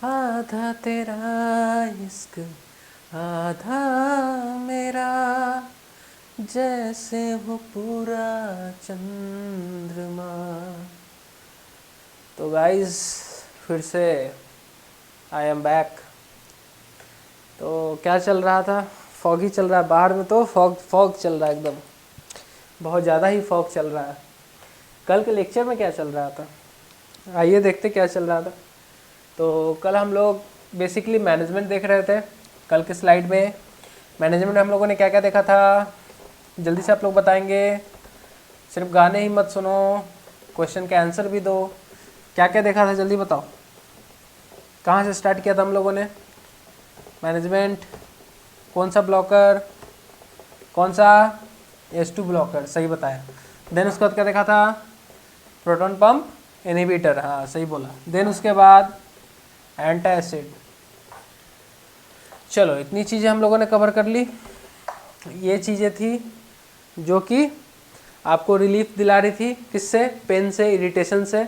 आधा तेरा इश्क आधा मेरा, जैसे हो पूरा चंद्रमा। तो गाइस फिर से आई एम बैक। तो क्या चल रहा था, फॉग ही चल रहा है बाहर में, तो फॉग फॉग चल रहा है एकदम, बहुत ज़्यादा ही फॉग चल रहा है। कल के लेक्चर में क्या चल रहा था, आइए देखते क्या चल रहा था। तो कल हम लोग बेसिकली मैनेजमेंट देख रहे थे। कल के स्लाइड में मैनेजमेंट में हम लोगों ने क्या क्या देखा था, जल्दी से आप लोग बताएंगे। सिर्फ गाने ही मत सुनो, क्वेश्चन के आंसर भी दो। क्या क्या देखा था जल्दी बताओ। कहाँ से स्टार्ट किया था हम लोगों ने मैनेजमेंट, कौन सा ब्लॉकर, कौन सा S2 ब्लॉकर, सही बताया। देन उसके बाद क्या देखा था, प्रोटॉन पंप इनहिबिटर, हाँ सही बोला। देन उसके बाद एंटासिड। चलो इतनी चीज़ें हम लोगों ने कवर कर ली। ये चीज़ें थी जो कि आपको रिलीफ दिला रही थी, किससे, पेन से, इरिटेशन से।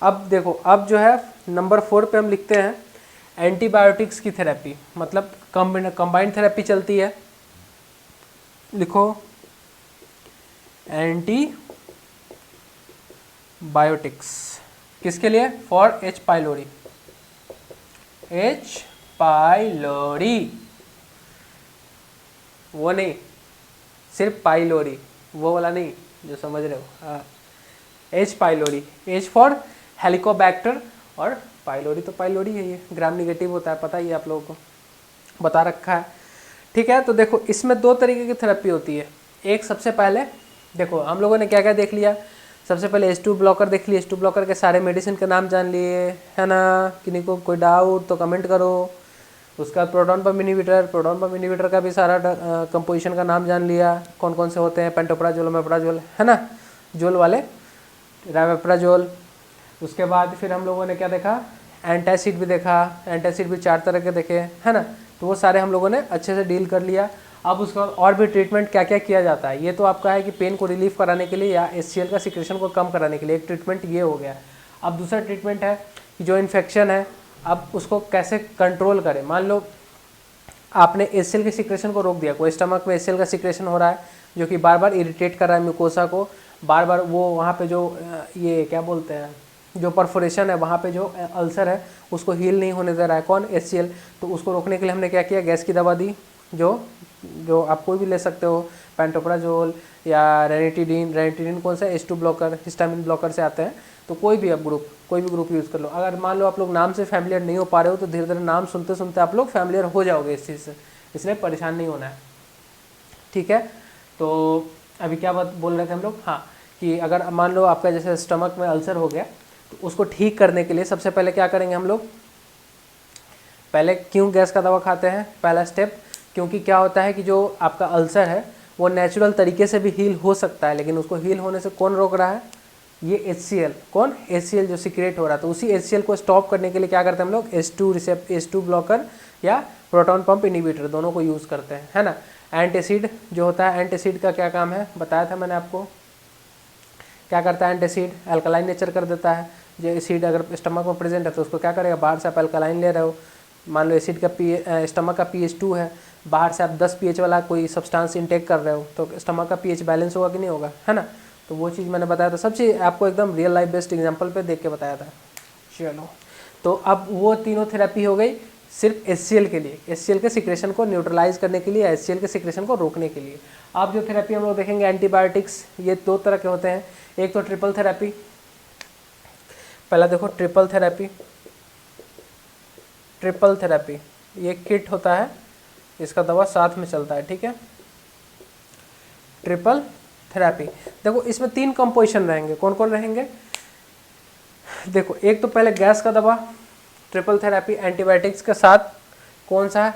अब देखो, अब जो है नंबर 4 पे हम लिखते हैं एंटीबायोटिक्स की थेरेपी, मतलब कंबाइंड थेरेपी चलती है। लिखो एंटीबायोटिक्स किसके लिए, for H. Pylori, H. Pylori, वो नहीं, सिर्फ पाइलोरी, वो वाला नहीं जो समझ रहे हो, हाँ H. Pylori, H for Helicobacter, और पाइलोरी तो पाइलोरी है, ये ग्राम निगेटिव होता है, पता ही है आप लोगों को, बता रखा है। ठीक है, तो देखो इसमें 2 तरीके की थेरेपी होती है। एक, सबसे पहले देखो हम लोगों ने क्या क्या देख लिया। सबसे पहले H2 ब्लॉकर देख लिए, H2 ब्लॉकर के सारे मेडिसिन के नाम जान लिए, है ना। किन्हीं को कोई डाउट तो कमेंट करो। उसका proton pump inhibitor, proton pump inhibitor का भी सारा कंपोजिशन का नाम जान लिया, कौन कौन से होते हैं, पेंटोप्राजोल, ओमेप्राजोल, है ना, जोल वाले, रामेप्राजोल। उसके बाद फिर हम लोगों ने क्या देखा, एंटासिड भी देखा। एंटासिड भी 4 तरह के देखे, है ना। तो वो सारे हम लोगों ने अच्छे से डील कर लिया। अब उसका और भी ट्रीटमेंट क्या क्या किया जाता है, ये तो आपका है कि पेन को रिलीफ कराने के लिए या HCl का सिक्रेशन को कम कराने के लिए, एक ट्रीटमेंट ये हो गया। अब दूसरा ट्रीटमेंट है कि जो इन्फेक्शन है, अब उसको कैसे कंट्रोल करें। मान लो आपने HCl के सिक्रेशन को रोक दिया, कोई स्टमक में HCl का सिक्रेशन हो रहा है जो कि बार बार इरिटेट कर रहा है म्यूकोसा को, बार बार वो वहाँ पे जो ये क्या बोलते हैं, जो परफोरेशन है वहाँ पे जो अल्सर है उसको हील नहीं होने दे रहा है, कौन, HCl। तो उसको रोकने के लिए हमने क्या किया, गैस की दवा दी, जो आप कोई भी ले सकते हो, पेंटोप्राजोल या रेनिटिडीन कौन सा, H2 ब्लॉकर, हिस्टामिन ब्लॉकर से आते हैं। तो कोई भी अब ग्रुप, कोई भी ग्रुप यूज़ कर लो। अगर मान लो आप लोग नाम से फैमिलियर नहीं हो पा रहे हो तो धीरे धीरे नाम सुनते सुनते आप लोग फैमिलियर हो जाओगे इस चीज़ से, इसलिए परेशान नहीं होना है। ठीक है, तो अभी क्या बात बोल रहे थे हम लोग, हाँ, कि अगर मान लो आपका जैसे स्टमक में अल्सर हो गया तो उसको ठीक करने के लिए सबसे पहले क्या करेंगे हम लोग, पहले क्यों गैस का दवा खाते हैं, पहला स्टेप, क्योंकि क्या होता है कि जो आपका अल्सर है वो नेचुरल तरीके से भी हील हो सकता है, लेकिन उसको हील होने से कौन रोक रहा है, ये HCl, कौन, HCl जो सीक्रेट हो रहा है। तो उसी HCl को स्टॉप करने के लिए क्या करते हैं हम लोग, H2 ब्लॉकर या प्रोटॉन पंप इनहिबिटर, दोनों को यूज़ करते हैं, है ना। एंटासिड जो होता है, एंटासिड का क्या काम है बताया था मैंने आपको, क्या करता है एंटासिड, अल्कलाइन नेचर कर देता है। जो एसिड अगर स्टमक में प्रेजेंट है तो उसको क्या करेगा, बाहर से आप अल्कलाइन ले रहे हो, मान लो एसिड का स्टमक का pH 2 है, बाहर से आप 10 pH वाला कोई सब्सटेंस इंटेक कर रहे हो तो स्टमक का pH बैलेंस होगा कि नहीं होगा, है ना। तो वो चीज़ मैंने बताया था, सब चीज़ आपको एकदम रियल लाइफ बेस्ड एग्जांपल पे देख के बताया था। चलो, तो अब वो तीनों थेरेपी हो गई सिर्फ HCl के लिए, HCl के सिक्रेशन को न्यूट्रलाइज करने के लिए, HCl के सिक्रेशन को रोकने के लिए। अब जो थेरेपी हम लोग देखेंगे एंटीबायोटिक्स, ये 2 तरह के होते हैं। एक तो ट्रिपल थेरेपी, पहला देखो ट्रिपल थेरेपी, ट्रिपल थेरेपी ये किट होता है, इसका दवा साथ में चलता है, ठीक है। ट्रिपल थेरेपी, देखो इसमें 3 कंपोजिशन रहेंगे, कौन कौन रहेंगे, देखो एक तो पहले गैस का दवा, ट्रिपल थेरेपी एंटीबायोटिक्स के साथ कौन सा है,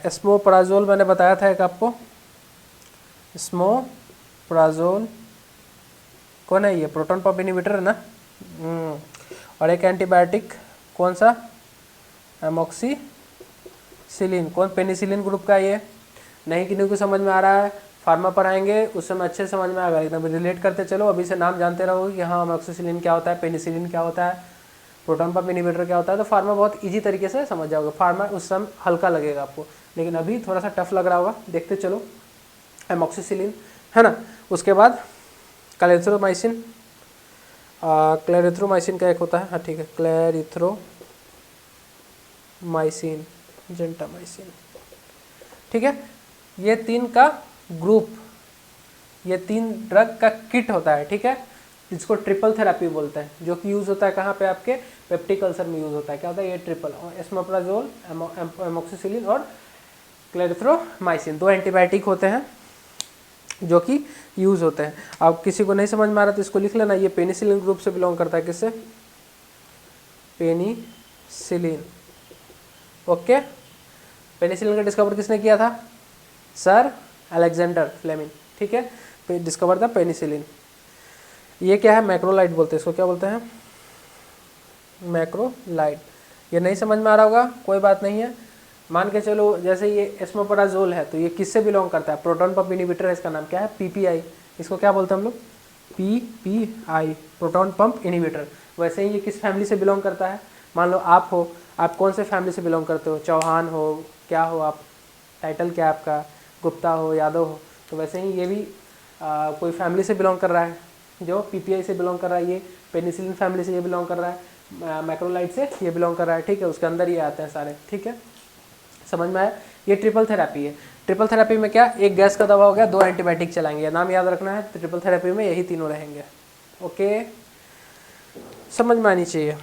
एस्मोप्राजोल मैंने बताया था एक आपको, एस्मोप्राजोल कौन है, ये प्रोटॉन पंप इनहिबिटर है ना। और एक एंटीबायोटिक कौन सा, एमोक्सिसिलिन, कौन, पेनिसिलिन ग्रुप का। ये नहीं किन्हीं को समझ में आ रहा है, फार्मा पर आएंगे उस समय अच्छे समझ में आएगा, एकदम रिलेट करते चलो, अभी से नाम जानते रहोगे कि हाँ एमोक्सिसिलिन क्या होता है, पेनिसिलिन क्या होता है। प्रोटॉन पंप इनहिबिटर क्या होता है, तो फार्मा बहुत इजी तरीके से समझ जाओगे, फार्मा उस समय हल्का लगेगा आपको, लेकिन अभी थोड़ा सा टफ लग रहा होगा, देखते चलो। एमॉक्सिसिलिन है ना, उसके बाद क्लैरिथ्रोमाइसिन, क्लैरिथ्रोमाइसिन का एक होता है, हाँ ठीक है, क्लैरिथ्रोमाइसिन, जेंटामाइसिन, ठीक है। ये 3 का ग्रुप, ये 3 ड्रग का किट होता है, ठीक है, जिसको ट्रिपल थेरेपी बोलते हैं, जो कि यूज़ होता है कहाँ पे, आपके पेप्टिक अल्सर में यूज़ होता है। क्या होता है ये ट्रिपल, एस्मोप्राजोल, एमॉक्सिसिलिन और क्लैरिथ्रोमाइसिन, 2 एंटीबायोटिक होते हैं जो कि यूज़ होते हैं। अब किसी को नहीं समझ में आ रहा तो इसको लिख लेना, ये पेनिसिलिन ग्रुप से बिलोंग करता है, किससे, पेनिसिलिन, ओके। पेनिसिलिन का डिस्कवर किसने किया था, सर अलेक्जेंडर फ्लेमिंग, ठीक है, डिस्कवर था पेनिसिलिन। ये क्या है, मैक्रोलाइड बोलते हैं इसको, क्या बोलते हैं, मैक्रोलाइड। ये नहीं समझ में आ रहा होगा, कोई बात नहीं है, मान के चलो जैसे ये एस्मोपराजोल है तो ये किससे बिलोंग करता है, प्रोटॉन पंप इनहिबिटर है, इसका नाम क्या है, पीपीआई, इसको क्या बोलते हैं हम लोग, पीपीआई, प्रोटॉन पंप इनहिबिटर। वैसे ही ये किस फैमिली से बिलोंग करता है, मान लो आप हो, आप कौन से फैमिली से बिलोंग करते हो, चौहान हो, क्या हो आप, टाइटल क्या आपका, गुप्ता हो, यादव हो, तो वैसे ही ये भी कोई फैमिली से बिलोंग कर रहा है, जो पीपीआई से बिलोंग कर रहा है, ये पेनिसिलिन फैमिली से ये बिलोंग कर रहा है, मैक्रोलाइड से ये बिलोंग कर रहा है, ठीक है, उसके अंदर ये आते हैं सारे, ठीक है, समझ में आया। ये ट्रिपल थेरेपी है। ट्रिपल थेरेपी में क्या, एक गैस का दवा हो गया, 2 एंटीबायोटिक चलाएंगे, नाम याद रखना है, ट्रिपल थेरेपी में यही तीनों रहेंगे, ओके, समझ में आनी चाहिए।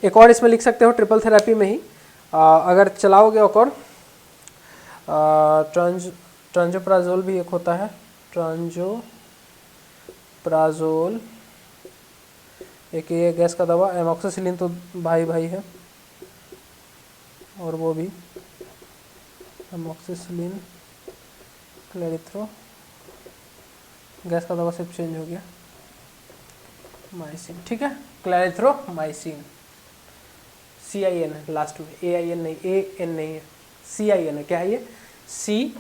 एक और इसमें लिख सकते हो ट्रिपल थेरेपी में ही, अगर चलाओगे और ट्रांजोप्राजोल भी एक होता है, ट्रांजोप्राजोल एक ये गैस का दवा, एमॉक्सिसिलिन तो भाई भाई है, और वो भी एमॉक्सिसिलिन, क्लैरिथ्रो, गैस का दवा सिर्फ चेंज हो गया, माइसिन, ठीक है, क्लैरिथ्रोमाइसिन, CIN है लास्ट में, AIN नहीं, AN नहीं है, CIN है, क्या है ये, CIN,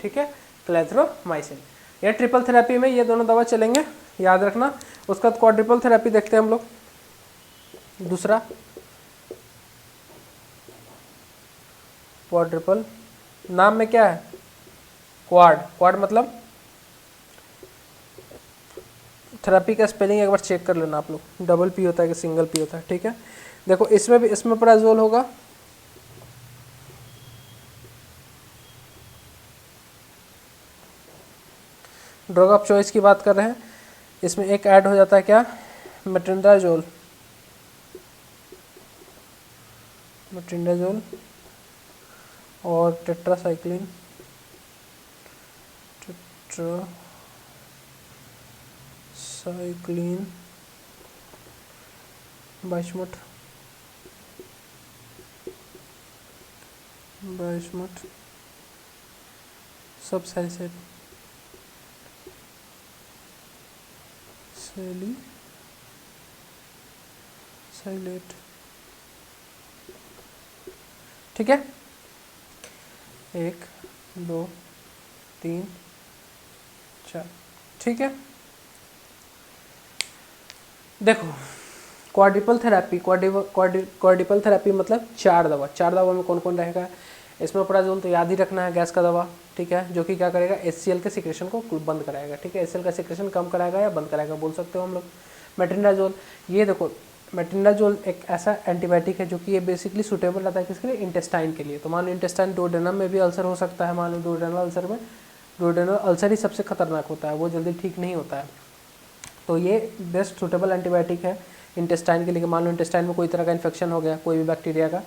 ठीक है, क्लैरिथ्रोमाइसिन। ये ट्रिपल थेरेपी में ये दोनों दवा चलेंगे, याद रखना। उसका क्वाड्रिपल थेरेपी देखते हैं हम लोग, दूसरा क्वाड्रिपल, नाम में क्या है, क्वाड, क्वाड मतलब, थेरेपी का स्पेलिंग एक बार चेक कर लेना आप लोग, डबल पी होता है कि सिंगल पी होता है, ठीक है। देखो इसमें भी एस्मोप्राजोल होगा, ड्रग ऑफ चॉइस की बात कर रहे हैं, इसमें एक ऐड हो जाता है क्या, मेट्रिंडाजोल, मेट्रिंडाजोल और टेट्रासाइक्लिन, टेट्रासाइक्लिन, बाइस्मुथ, सबसैलिसाइड, सैलिसाइलेट, ठीक है, 1 2 3 4, ठीक है। देखो क्वाड्रिपल थेरेपी, क्वाड्रिपल थेरेपी मतलब 4 दवा, 4 दवा में कौन कौन रहेगा, एस्मोप्राजोल तो याद ही रखना है, गैस का दवा, ठीक है, जो कि क्या करेगा, HCl के सिक्रेशन को बंद कराएगा, ठीक है, HCl का सिक्रेशन कम कराएगा या बंद कराएगा बोल सकते हो हम लोग। मेट्रिंडाजोल, ये देखो मेट्रिंडाजोल एक ऐसा एंटीबायोटिक है जो कि ये बेसिकली सूटेबल रहता है किसके लिए, इंटेस्टाइन के लिए। तो मान लो इंटेस्टाइन डुओडेनम में भी अल्सर हो सकता है, मान लो डुओडेनल अल्सर में, डुओडेनल अल्सर ही सबसे खतरनाक होता है, वो जल्दी ठीक नहीं होता है, तो ये बेस्ट सूटेबल एंटीबायोटिक है इंटेस्टाइन के लिए। मान लो इंटेस्टाइन में कोई तरह का इन्फेक्शन हो गया, कोई भी बैक्टीरिया का,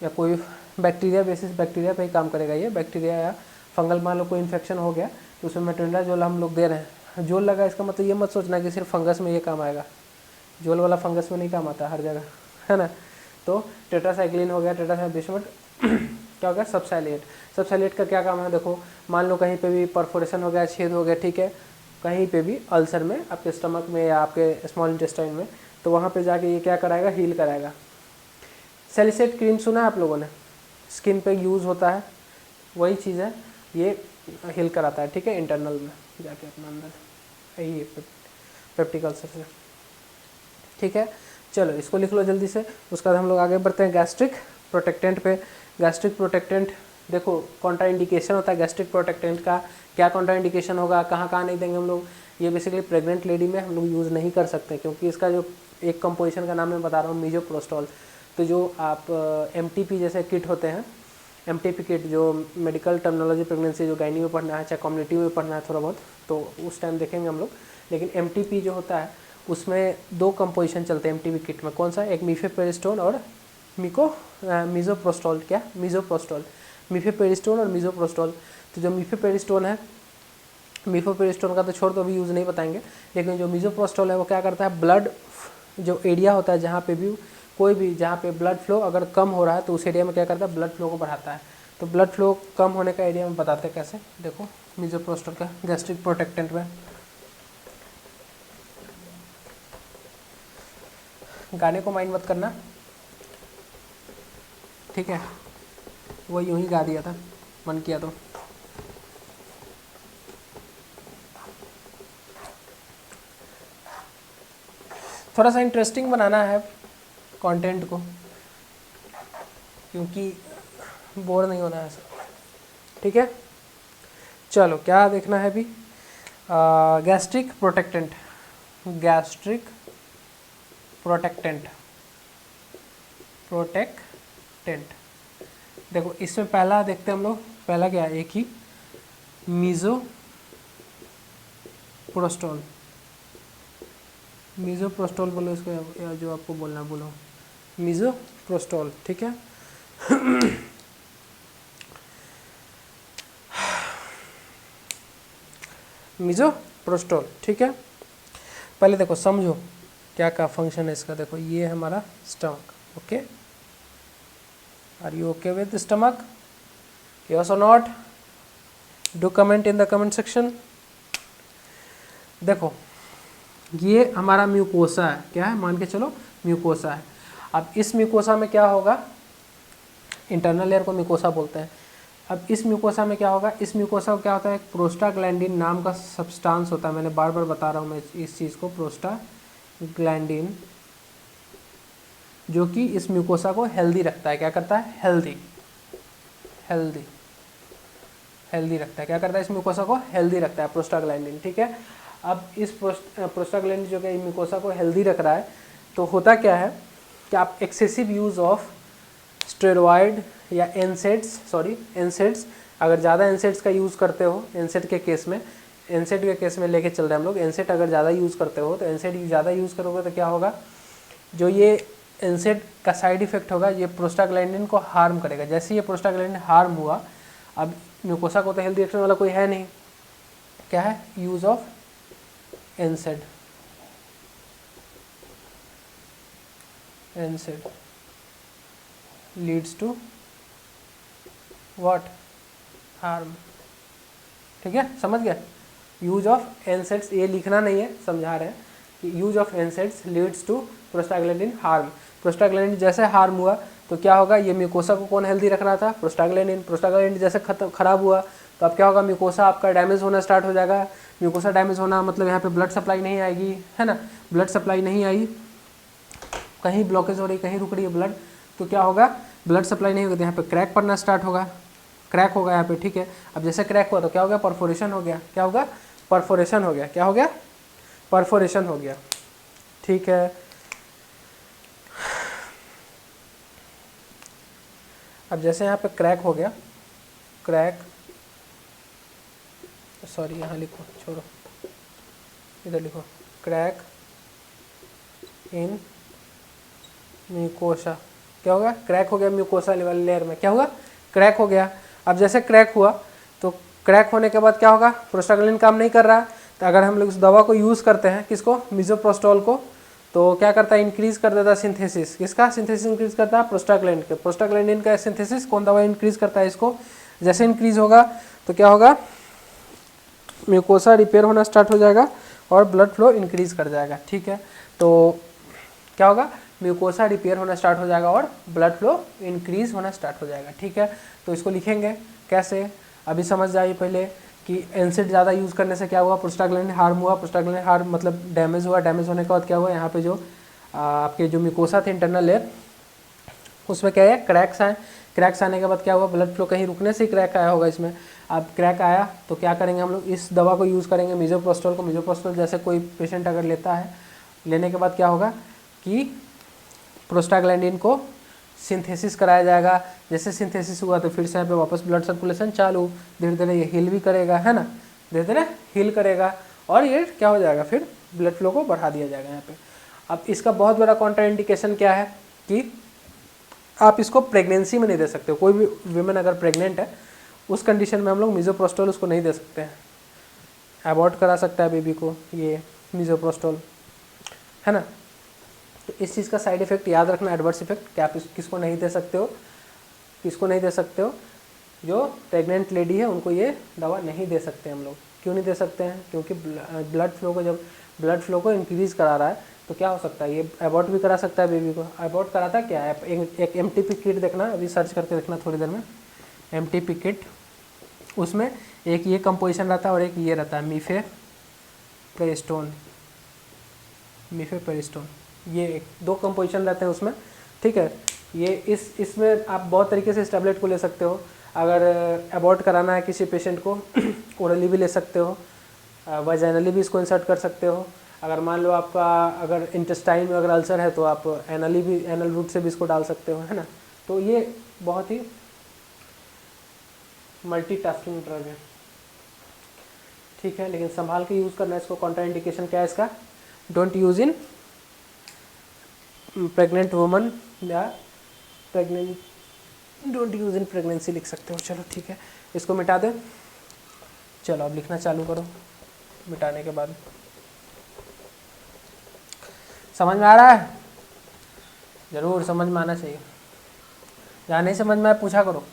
या कोई बैक्टीरिया बेसिस बैक्टीरिया पे ही काम करेगा ये, बैक्टीरिया या फंगल, मान लो कोई इन्फेक्शन हो गया तो उसमें मेट्रिंडाजोल हम लोग दे रहे हैं। जोल लगा इसका मतलब ये मत सोचना कि सिर्फ फंगस में ये काम आएगा, जोल वाला फंगस में नहीं काम आता हर जगह, है ना। तो टेट्रासाइक्लिन हो गया, टेट्रासाइक्लिन क्या हो गया, सबसैलिएट, सबसैलिएट का क्या काम है, देखो मान लो कहीं पे भी परफोरेशन हो गया, छेद हो गया, ठीक है, कहीं पे भी अल्सर में, आपके स्टमक में या आपके स्मॉल इंटेस्टाइन में, तो वहाँ पे जाके ये क्या कराएगा, हील कराएगा। सैलिसाइट क्रीम सुना है आप लोगों ने, स्किन पे यूज़ होता है, वही चीज़ है। ये हिल कराता है, ठीक है, इंटरनल में जाके अपना अंदर यही पेप्टिक अल्सर से, ठीक है। चलो इसको लिख लो जल्दी से। उसके बाद हम लोग आगे बढ़ते हैं गैस्ट्रिक प्रोटेक्टेंट पे। गैस्ट्रिक प्रोटेक्टेंट देखो कॉन्ट्रा इंडिकेशन होता है गैस्ट्रिक प्रोटेक्टेंट का, क्या कॉन्ट्रा इंडिकेशन होगा, कहाँ कहाँ नहीं देंगे हम लोग, ये बेसिकली प्रेग्नेंट लेडी में हम लोग यूज़ नहीं कर सकते क्योंकि इसका जो एक कंपोजिशन का नाम मैं बता रहा हूँ मीजोप्रोस्टॉल। तो जो आप MTP जैसे किट होते हैं, MTP किट जो मेडिकल टर्मिनोलॉजी प्रेगनेंसी जो गायनी में पढ़ना है चाहे कम्युनिटी में पढ़ना है थोड़ा बहुत, तो उस टाइम देखेंगे हम लोग। लेकिन MTP जो होता है उसमें 2 कंपोजिशन चलते हैं MTP किट में, कौन सा, एक मीफेपेरिस्टोन और मीजोप्रोस्टॉल, क्या मीजोप्रोस्टॉल, मीफेपेरिस्टोन और मीजोप्रोस्टॉल। तो जो मीफेपेरिस्टोन है, मीफेपेरिस्टोन का तो छोड़ तो अभी यूज़ नहीं बताएंगे, लेकिन जो मीजोप्रोस्टॉल है वो क्या करता है, ब्लड जो एरिया होता है जहाँ पे भी कोई भी जहाँ पे ब्लड फ्लो अगर कम हो रहा है तो उस एरिया में क्या करता है, ब्लड फ्लो को बढ़ाता है। तो ब्लड फ्लो कम होने का एरिया में बताते हैं कैसे, देखो मीजोप्रोस्टॉल का गैस्ट्रिक प्रोटेक्टेंट में। गाने को माइंड मत करना, ठीक है, वो यूं ही गा दिया था, मन किया तो। थोड़ा सा इंटरेस्टिंग बनाना है कंटेंट को क्योंकि बोर नहीं होना है सब, ठीक है। चलो क्या देखना है अभी, gastric protectant, gastric protectant, protectant. देखो इसमें पहला देखते हैं हम लोग, पहला क्या है, एक ही मीजोप्रोस्टॉल, मीजोप्रोस्टॉल बोलो इसको, या जो आपको बोलना बोलो, मीजोप्रोस्टॉल, ठीक है। मीजोप्रोस्टॉल, ठीक है। पहले देखो समझो क्या क्या फंक्शन है इसका। देखो ये है हमारा stomach, okay, are you okay with stomach, yes और not, do comment in the comment section. देखो ये हमारा म्यूकोसा है, क्या है, मान के चलो म्यूकोसा है। अब इस म्यूकोसा में क्या होगा, इंटरनल लेयर को म्यूकोसा बोलते हैं। अब इस म्यूकोसा में क्या होगा, इस म्यूकोसा को क्या होता है, एक प्रोस्टाग्लैंडिन नाम का सब्सटेंस होता है, मैंने बार बार बता रहा हूँ मैं इस चीज़ को, प्रोस्टाग्लैंडिन, जो कि इस म्यूकोसा को हेल्दी रखता है, क्या करता है, हेल्दी हेल्दी हेल्दी रखता है, क्या करता है, इस म्यूकोसा को हेल्दी रखता है प्रोस्टाग्लैंडिन, ठीक है। अब इस प्रोस्टाग्लैंडिन जो कि म्यूकोसा को हेल्दी रख रहा है, तो होता क्या है कि आप एक्सेसिव यूज़ ऑफ स्टेरॉयड या एनसेड्स, अगर ज़्यादा एनसेड्स का यूज़ करते हो, एनसेड के केस में लेके चल रहे हैं हम लोग, एनसेड अगर ज़्यादा यूज़ करते हो तो एनसेड ज़्यादा यूज़ करोगे तो क्या होगा, जो ये एनसेड का साइड इफेक्ट होगा, ये प्रोस्टाग्लैंडिन को हार्म करेगा। जैसे ये प्रोस्टाग्लैंडिन हार्म हुआ, अब म्यूकोसा को तो हेल्दी रखने वाला कोई है नहीं, क्या है, use of NSAIDs leads to what, harm, ठीक है, समझ गया। यूज ऑफ एनसेड्स, ये लिखना नहीं है, समझा रहे हैं कि use of NSAIDs leads to prostaglandin harm. Prostaglandin जैसे हार्म हुआ तो क्या होगा, ये म्यूकोसा को कौन हेल्दी रख रहा था, प्रोस्टाग्लैंडिन जैसे खराब हुआ तो अब क्या होगा, म्यूकोसा आपका डैमेज होना स्टार्ट हो जाएगा। म्यूकोसा डैमेज होना मतलब यहाँ पे ब्लड सप्लाई नहीं आएगी, है ना, ब्लड सप्लाई नहीं आई, कहीं ब्लॉकेज हो रही, कहीं रुक रही है ब्लड, तो क्या होगा, ब्लड सप्लाई नहीं होगी तो यहाँ पे क्रैक पड़ना स्टार्ट होगा, क्रैक होगा यहाँ पे, ठीक है। अब जैसे क्रैक हुआ तो क्या हो गया, परफोरेशन हो गया, क्या होगा, परफोरेशन हो गया, क्या हो गया, परफोरेशन हो गया, ठीक है। अब जैसे यहाँ पे क्रैक हो गया, क्रैक, सॉरी यहाँ लिखो, छोड़ो इधर लिखो, क्रैक इन म्यूकोसा, क्या होगा, क्रैक हो गया म्यूकोसा लेयर में, क्या होगा, क्रैक हो गया। अब जैसे क्रैक हुआ तो क्रैक होने के बाद क्या होगा, प्रोस्टाग्लैंडिन काम नहीं कर रहा, तो अगर हम लोग इस दवा को यूज़ करते हैं, किसको, मीजोप्रोस्टॉल को, तो क्या करता है, इंक्रीज कर देता है सिंथेसिस, किसका सिंथेसिस इंक्रीज करता है, प्रोस्टाग्लैंडिन के, प्रोस्टाग्लैंडिन का सिंथेसिस कौन दवा इंक्रीज करता है, इसको। जैसे इंक्रीज होगा तो क्या होगा, म्यूकोसा रिपेयर होना स्टार्ट हो जाएगा और ब्लड फ्लो इंक्रीज कर जाएगा, ठीक है। तो क्या होगा, म्यूकोसा रिपेयर होना स्टार्ट हो जाएगा और ब्लड फ्लो इंक्रीज होना स्टार्ट हो जाएगा, ठीक है। तो इसको लिखेंगे कैसे, अभी समझ जाइए पहले कि एनसेड ज़्यादा यूज़ करने से क्या हुआ, प्रोस्टाग्लैंडिन हार्म हुआ, प्रोस्टाग्लैंडिन हार्म मतलब डैमेज हुआ, डैमेज होने के बाद क्या हुआ, यहाँ पे जो आपके जो म्यूकोसा थे इंटरनल लेयर उसमें क्या है, क्रैक्स आए, क्रैक्स आने के बाद क्या हुआ, ब्लड फ्लो कहीं रुकने से ही क्रैक आया होगा इसमें। अब क्रैक आया तो क्या करेंगे हम लोग, इस दवा को यूज़ करेंगे मिजोप्रोस्टोल को। मिजोप्रोस्टोल जैसे कोई पेशेंट अगर लेता है, लेने के बाद क्या होगा कि प्रोस्टाग्लैंडिन को सिंथेसिस कराया जाएगा। जैसे सिंथेसिस हुआ तो फिर से यहाँ पे वापस ब्लड सर्कुलेशन चालू, धीरे धीरे ये हील भी करेगा, है ना, धीरे धीरे हील करेगा और ये क्या हो जाएगा, फिर ब्लड फ्लो को बढ़ा दिया जाएगा यहाँ पे। अब इसका बहुत बड़ा कॉन्ट्रा इंडिकेशन क्या है कि आप इसको प्रेगनेंसी में नहीं दे सकते हो। कोई भी वीमेन अगर प्रेग्नेंट है उस कंडीशन में हम लोग मिजोप्रोस्टोल उसको नहीं दे सकते हैं, अबॉर्ट करा सकता है बेबी को ये मिजोप्रोस्टोल, है ना। तो इस चीज़ का साइड इफेक्ट याद रखना, एडवर्स इफेक्ट, कि आप किसको नहीं दे सकते हो, किसको नहीं दे सकते हो, जो प्रेग्नेंट लेडी है उनको ये दवा नहीं दे सकते हम लोग। क्यों नहीं दे सकते हैं, क्योंकि ब्लड फ्लो को, जब ब्लड फ्लो को इंक्रीज़ करा रहा है तो क्या हो सकता है, ये अबॉर्ट भी करा सकता है बेबी को। अबॉर्ट कराता क्या है, एक MTP किट देखना, अभी सर्च करके देखना थोड़ी देर में, MTP किट, उसमें एक ये कंपोजिशन रहता है और एक ये रहता है मीफेप्रेस्टोन, मीफेप्रेस्टोन, ये दो कंपोजिशन रहते हैं उसमें, ठीक है। ये इसमें आप बहुत तरीके से इस टैबलेट को ले सकते हो। अगर अबॉर्ट कराना है किसी पेशेंट को ओरली भी ले सकते हो, वाजाइनली भी इसको इंसर्ट कर सकते हो। अगर मान लो आपका अगर इंटेस्टाइन में अगर अल्सर है तो आप एनली भी, एनल रूट से भी इसको डाल सकते हो, है ना। तो ये बहुत ही मल्टीटास्किंग ड्रग है, ठीक है, लेकिन संभाल के यूज़ करना है इसको। कॉन्ट्रा इंडिकेशन क्या है इसका, don't use in pregnant woman या pregnant, don't use in pregnancy लिख सकते हो। चलो ठीक है, इसको मिटा दें। चलो अब लिखना चालू करो, मिटाने के बाद समझ में आ रहा है, ज़रूर समझ में आना चाहिए, जहाँ नहीं समझ में आए पूछा करो।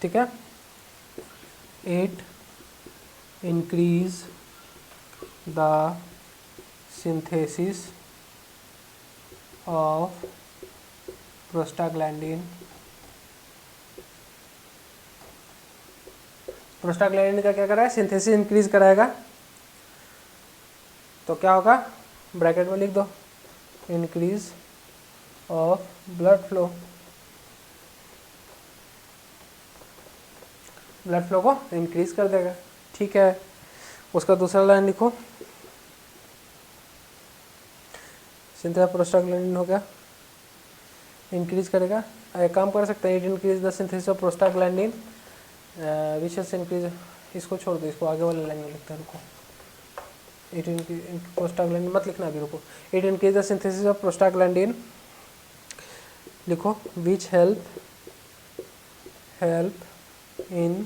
ठीक है, 8 increase the synthesis of prostaglandin. Prostaglandin का क्या कर रहा है, सिंथेसिस इंक्रीज कराएगा, तो क्या होगा, ब्रैकेट में लिख दो, increase of blood flow, blood flow को इंक्रीज कर देगा, ठीक है। उसका दूसरा लाइन लिखो, सिंथेसिस प्रोस्टाग्लैंडिन हो गया, इंक्रीज करेगा। एक काम कर सकते हैं, it increase the synthesis of prostaglandin which is increase, इसको छोड़ दो, इसको आगे वाले लाइन में लिखते हैं, रुको, इट इंक्रीज प्रोस्टाग्लैंडिन मत लिखना अभी, रुको, it increase the synthesis of prostaglandin, लिखो, which help in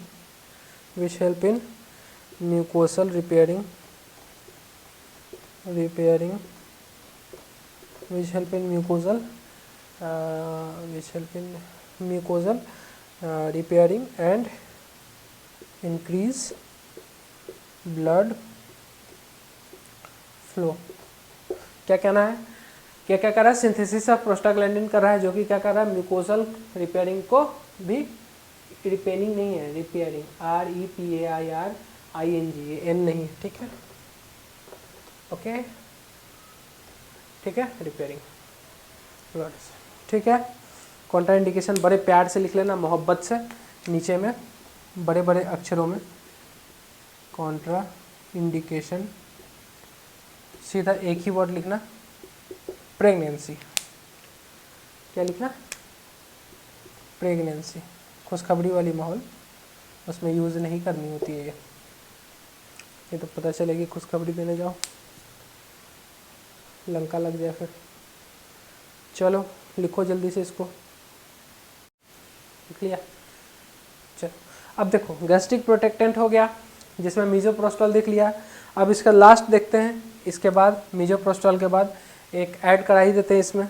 which help in mucosal repairing which help in mucosal repairing and increase blood flow। क्या कहना है, क्या क्या कर रहा है, सिंथेसिस ऑफ प्रोस्टाग्लैंडिन कर रहा है, जो कि क्या कर रहा है, म्यूकोसल रिपेयरिंग को भी, रिपेयरिंग नहीं है, रिपेयरिंग, REPAIRING, एन नहीं, ठीक है, ओके, ठीक है, रिपेयरिंग, ठीक है। कॉन्ट्रा इंडिकेशन बड़े प्यार से लिख लेना, मोहब्बत से, नीचे में बड़े बड़े अक्षरों में, कॉन्ट्रा इंडिकेशन, सीधा एक ही वर्ड लिखना, प्रेगनेंसी। क्या लिखना, प्रेगनेंसी, खुशखबरी वाली माहौल, उसमें यूज़ नहीं करनी होती है ये तो पता चलेगी खुशखबरी देने जाओ, लंका लग जाए फिर। चलो लिखो जल्दी से इसको, लिख लिया। चलो अब देखो, गैस्ट्रिक प्रोटेक्टेंट हो गया जिसमें मिजोप्रोस्टोल देख लिया। अब इसका लास्ट देखते हैं, इसके बाद मिजोप्रोस्टोल के बाद एक ऐड करा ही देते हैं इसमें।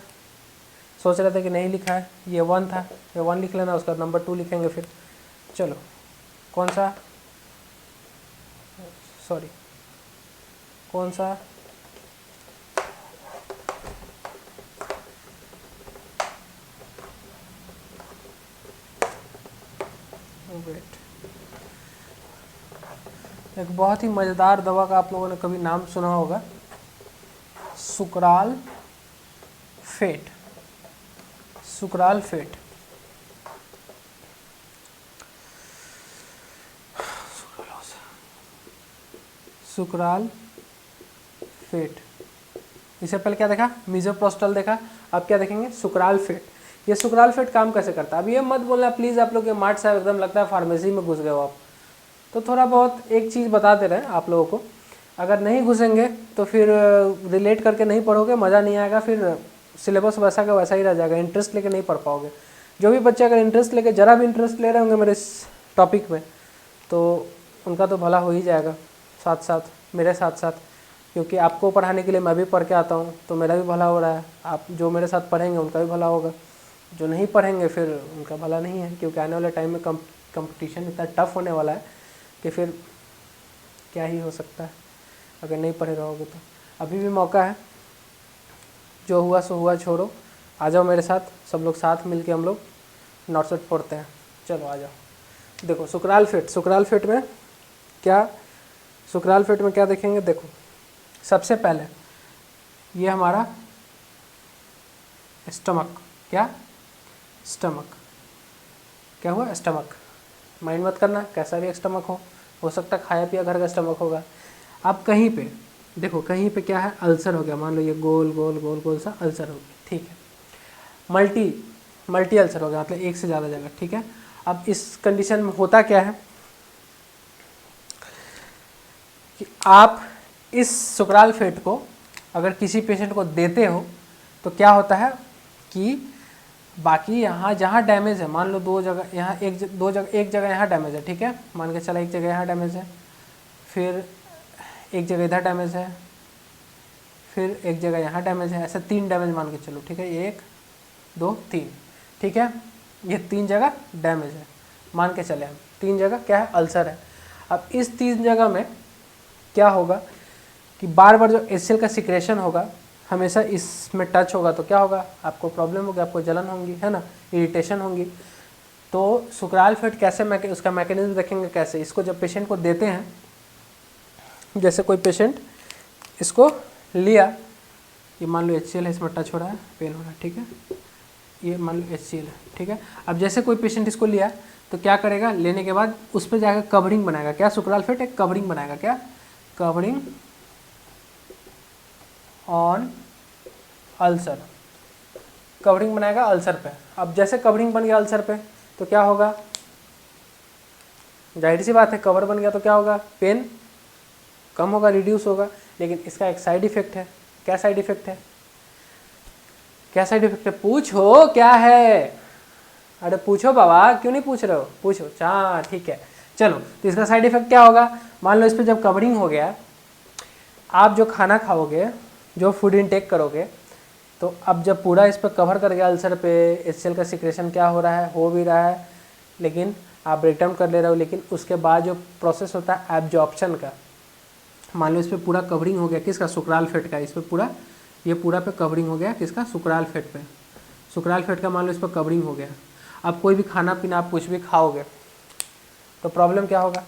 सोच रहे थे कि नहीं लिखा है, ये 1 था, ये 1 लिख लेना, उसका नंबर 2 लिखेंगे फिर। चलो कौन सा, सॉरी कौन सा, वेट, एक बहुत ही मज़ेदार दवा का आप लोगों ने कभी नाम सुना होगा, sucralfate. Sucralfate, sucralfate. इससे पहले क्या देखा, मिजोप्रोस्टल देखा, अब क्या देखेंगे, सुकराल फेट। ये सुकराल फेट काम कैसे करता है, अब ये मत बोलना प्लीज़ आप लोग के मार्ट साहब एकदम लगता है फार्मेसी में घुस गए हो आप। तो थोड़ा बहुत एक चीज़ बता दे रहे हैं आप लोगों को, अगर नहीं घुसेंगे तो फिर रिलेट करके नहीं पढ़ोगे, मज़ा नहीं आएगा, फिर सिलेबस वैसा का वैसा ही रह जाएगा, इंटरेस्ट लेके नहीं पढ़ पाओगे। जो भी बच्चे अगर इंटरेस्ट लेके, जरा भी इंटरेस्ट ले रहे होंगे मेरे इस टॉपिक में, तो उनका तो भला हो ही जाएगा साथ साथ, मेरे साथ साथ, क्योंकि आपको पढ़ाने के लिए मैं भी पढ़ के आता हूँ, तो मेरा भी भला हो रहा है। आप जो मेरे साथ पढ़ेंगे उनका भी भला होगा, जो नहीं पढ़ेंगे फिर उनका भला नहीं है, क्योंकि आने वाले टाइम में कंपटीशन इतना टफ होने वाला है कि फिर क्या ही हो सकता है अगर नहीं पढ़े रहोगे तो। अभी भी मौका है, जो हुआ सो हुआ, छोड़ो, आ जाओ मेरे साथ, सब लोग साथ मिल के हम लोग नॉट सेट पढ़ते हैं। चलो आ जाओ। देखो सुकराल फेट, सुकराल फेट में क्या, सुकराल फेट में क्या देखेंगे, देखो सबसे पहले ये हमारा स्टमक, क्या स्टमक, क्या हुआ, स्टमक, माइंड मत करना कैसा भी स्टमक हो सकता है खाया पिया घर का स्टमक होगा। अब कहीं पे देखो, कहीं पे क्या है, अल्सर हो गया, मान लो ये गोल गोल गोल गोल सा अल्सर हो गया, ठीक है, मल्टी अल्सर हो गया, मतलब एक से ज़्यादा जगह, ठीक है। अब इस कंडीशन में होता क्या है कि आप इस सुकराल फेट को अगर किसी पेशेंट को देते हो तो क्या होता है कि बाकी यहाँ जहाँ डैमेज है, मान लो दो जगह यहाँ, एक जगह यहाँ डैमेज है, ठीक है, मान के चला एक जगह यहाँ डैमेज है, फिर एक जगह इधर डैमेज है, फिर एक जगह यहाँ डैमेज है, ऐसे 3 डैमेज मान के चलो, ठीक है, 1 2 3, ठीक है, ये 3 जगह डैमेज है, मान के चले हम 3 जगह क्या है, अल्सर है। अब इस 3 जगह में क्या होगा कि बार बार जो एचसीएल का सिक्रेशन होगा हमेशा इसमें टच होगा, तो क्या होगा, आपको प्रॉब्लम होगी, आपको जलन होंगी, है ना, इरिटेशन होंगी। तो सुकराल फेट कैसे उसका मैकेनिज्म देखेंगे कैसे, इसको जब पेशेंट को देते हैं, जैसे कोई पेशेंट इसको लिया, ये मान लो एचसीएल है, इसमें टच हो रहा है, पेन हो रहा है, ठीक है, ये मान लो एचसीएल है, ठीक है। अब जैसे कोई पेशेंट इसको लिया तो क्या करेगा, लेने के बाद उस पर जाकर कवरिंग बनाएगा, क्या सुकराल फेट एक कवरिंग बनाएगा, क्या कवरिंग ऑन अल्सर, कवरिंग बनाएगा अल्सर पे। अब जैसे कवरिंग बन गया अल्सर पे तो क्या होगा, जाहिर सी बात है कवर बन गया तो क्या होगा, पेन कम होगा, रिड्यूस होगा। लेकिन इसका एक साइड इफेक्ट है, क्या साइड इफेक्ट है, क्या साइड इफेक्ट है, पूछो क्या है, अरे पूछो बाबा, क्यों नहीं पूछ रहे हो, पूछो, हाँ ठीक है। चलो तो इसका साइड इफेक्ट क्या होगा, मान लो इस पर जब कवरिंग हो गया, आप जो खाना खाओगे, जो फूड इनटेक करोगे, तो अब जब पूरा इस पर कवर कर गया अल्सर पे, एचसीएल का सिक्रेशन क्या हो रहा है, हो भी रहा है, लेकिन आप ब्रेक डाउन कर ले रहे हो, लेकिन उसके बाद जो प्रोसेस होता है एब्जॉर्प्शन का, मान लो इस पर पूरा कवरिंग हो गया, किसका, सुकराल फेट का, इस पर पूरा, ये पूरा पे कवरिंग हो गया, किसका, सुकराल फेट पे, सुकराल फेट का मान लो इस पर कवरिंग हो गया। अब कोई भी खाना पीना आप कुछ भी खाओगे तो प्रॉब्लम क्या होगा,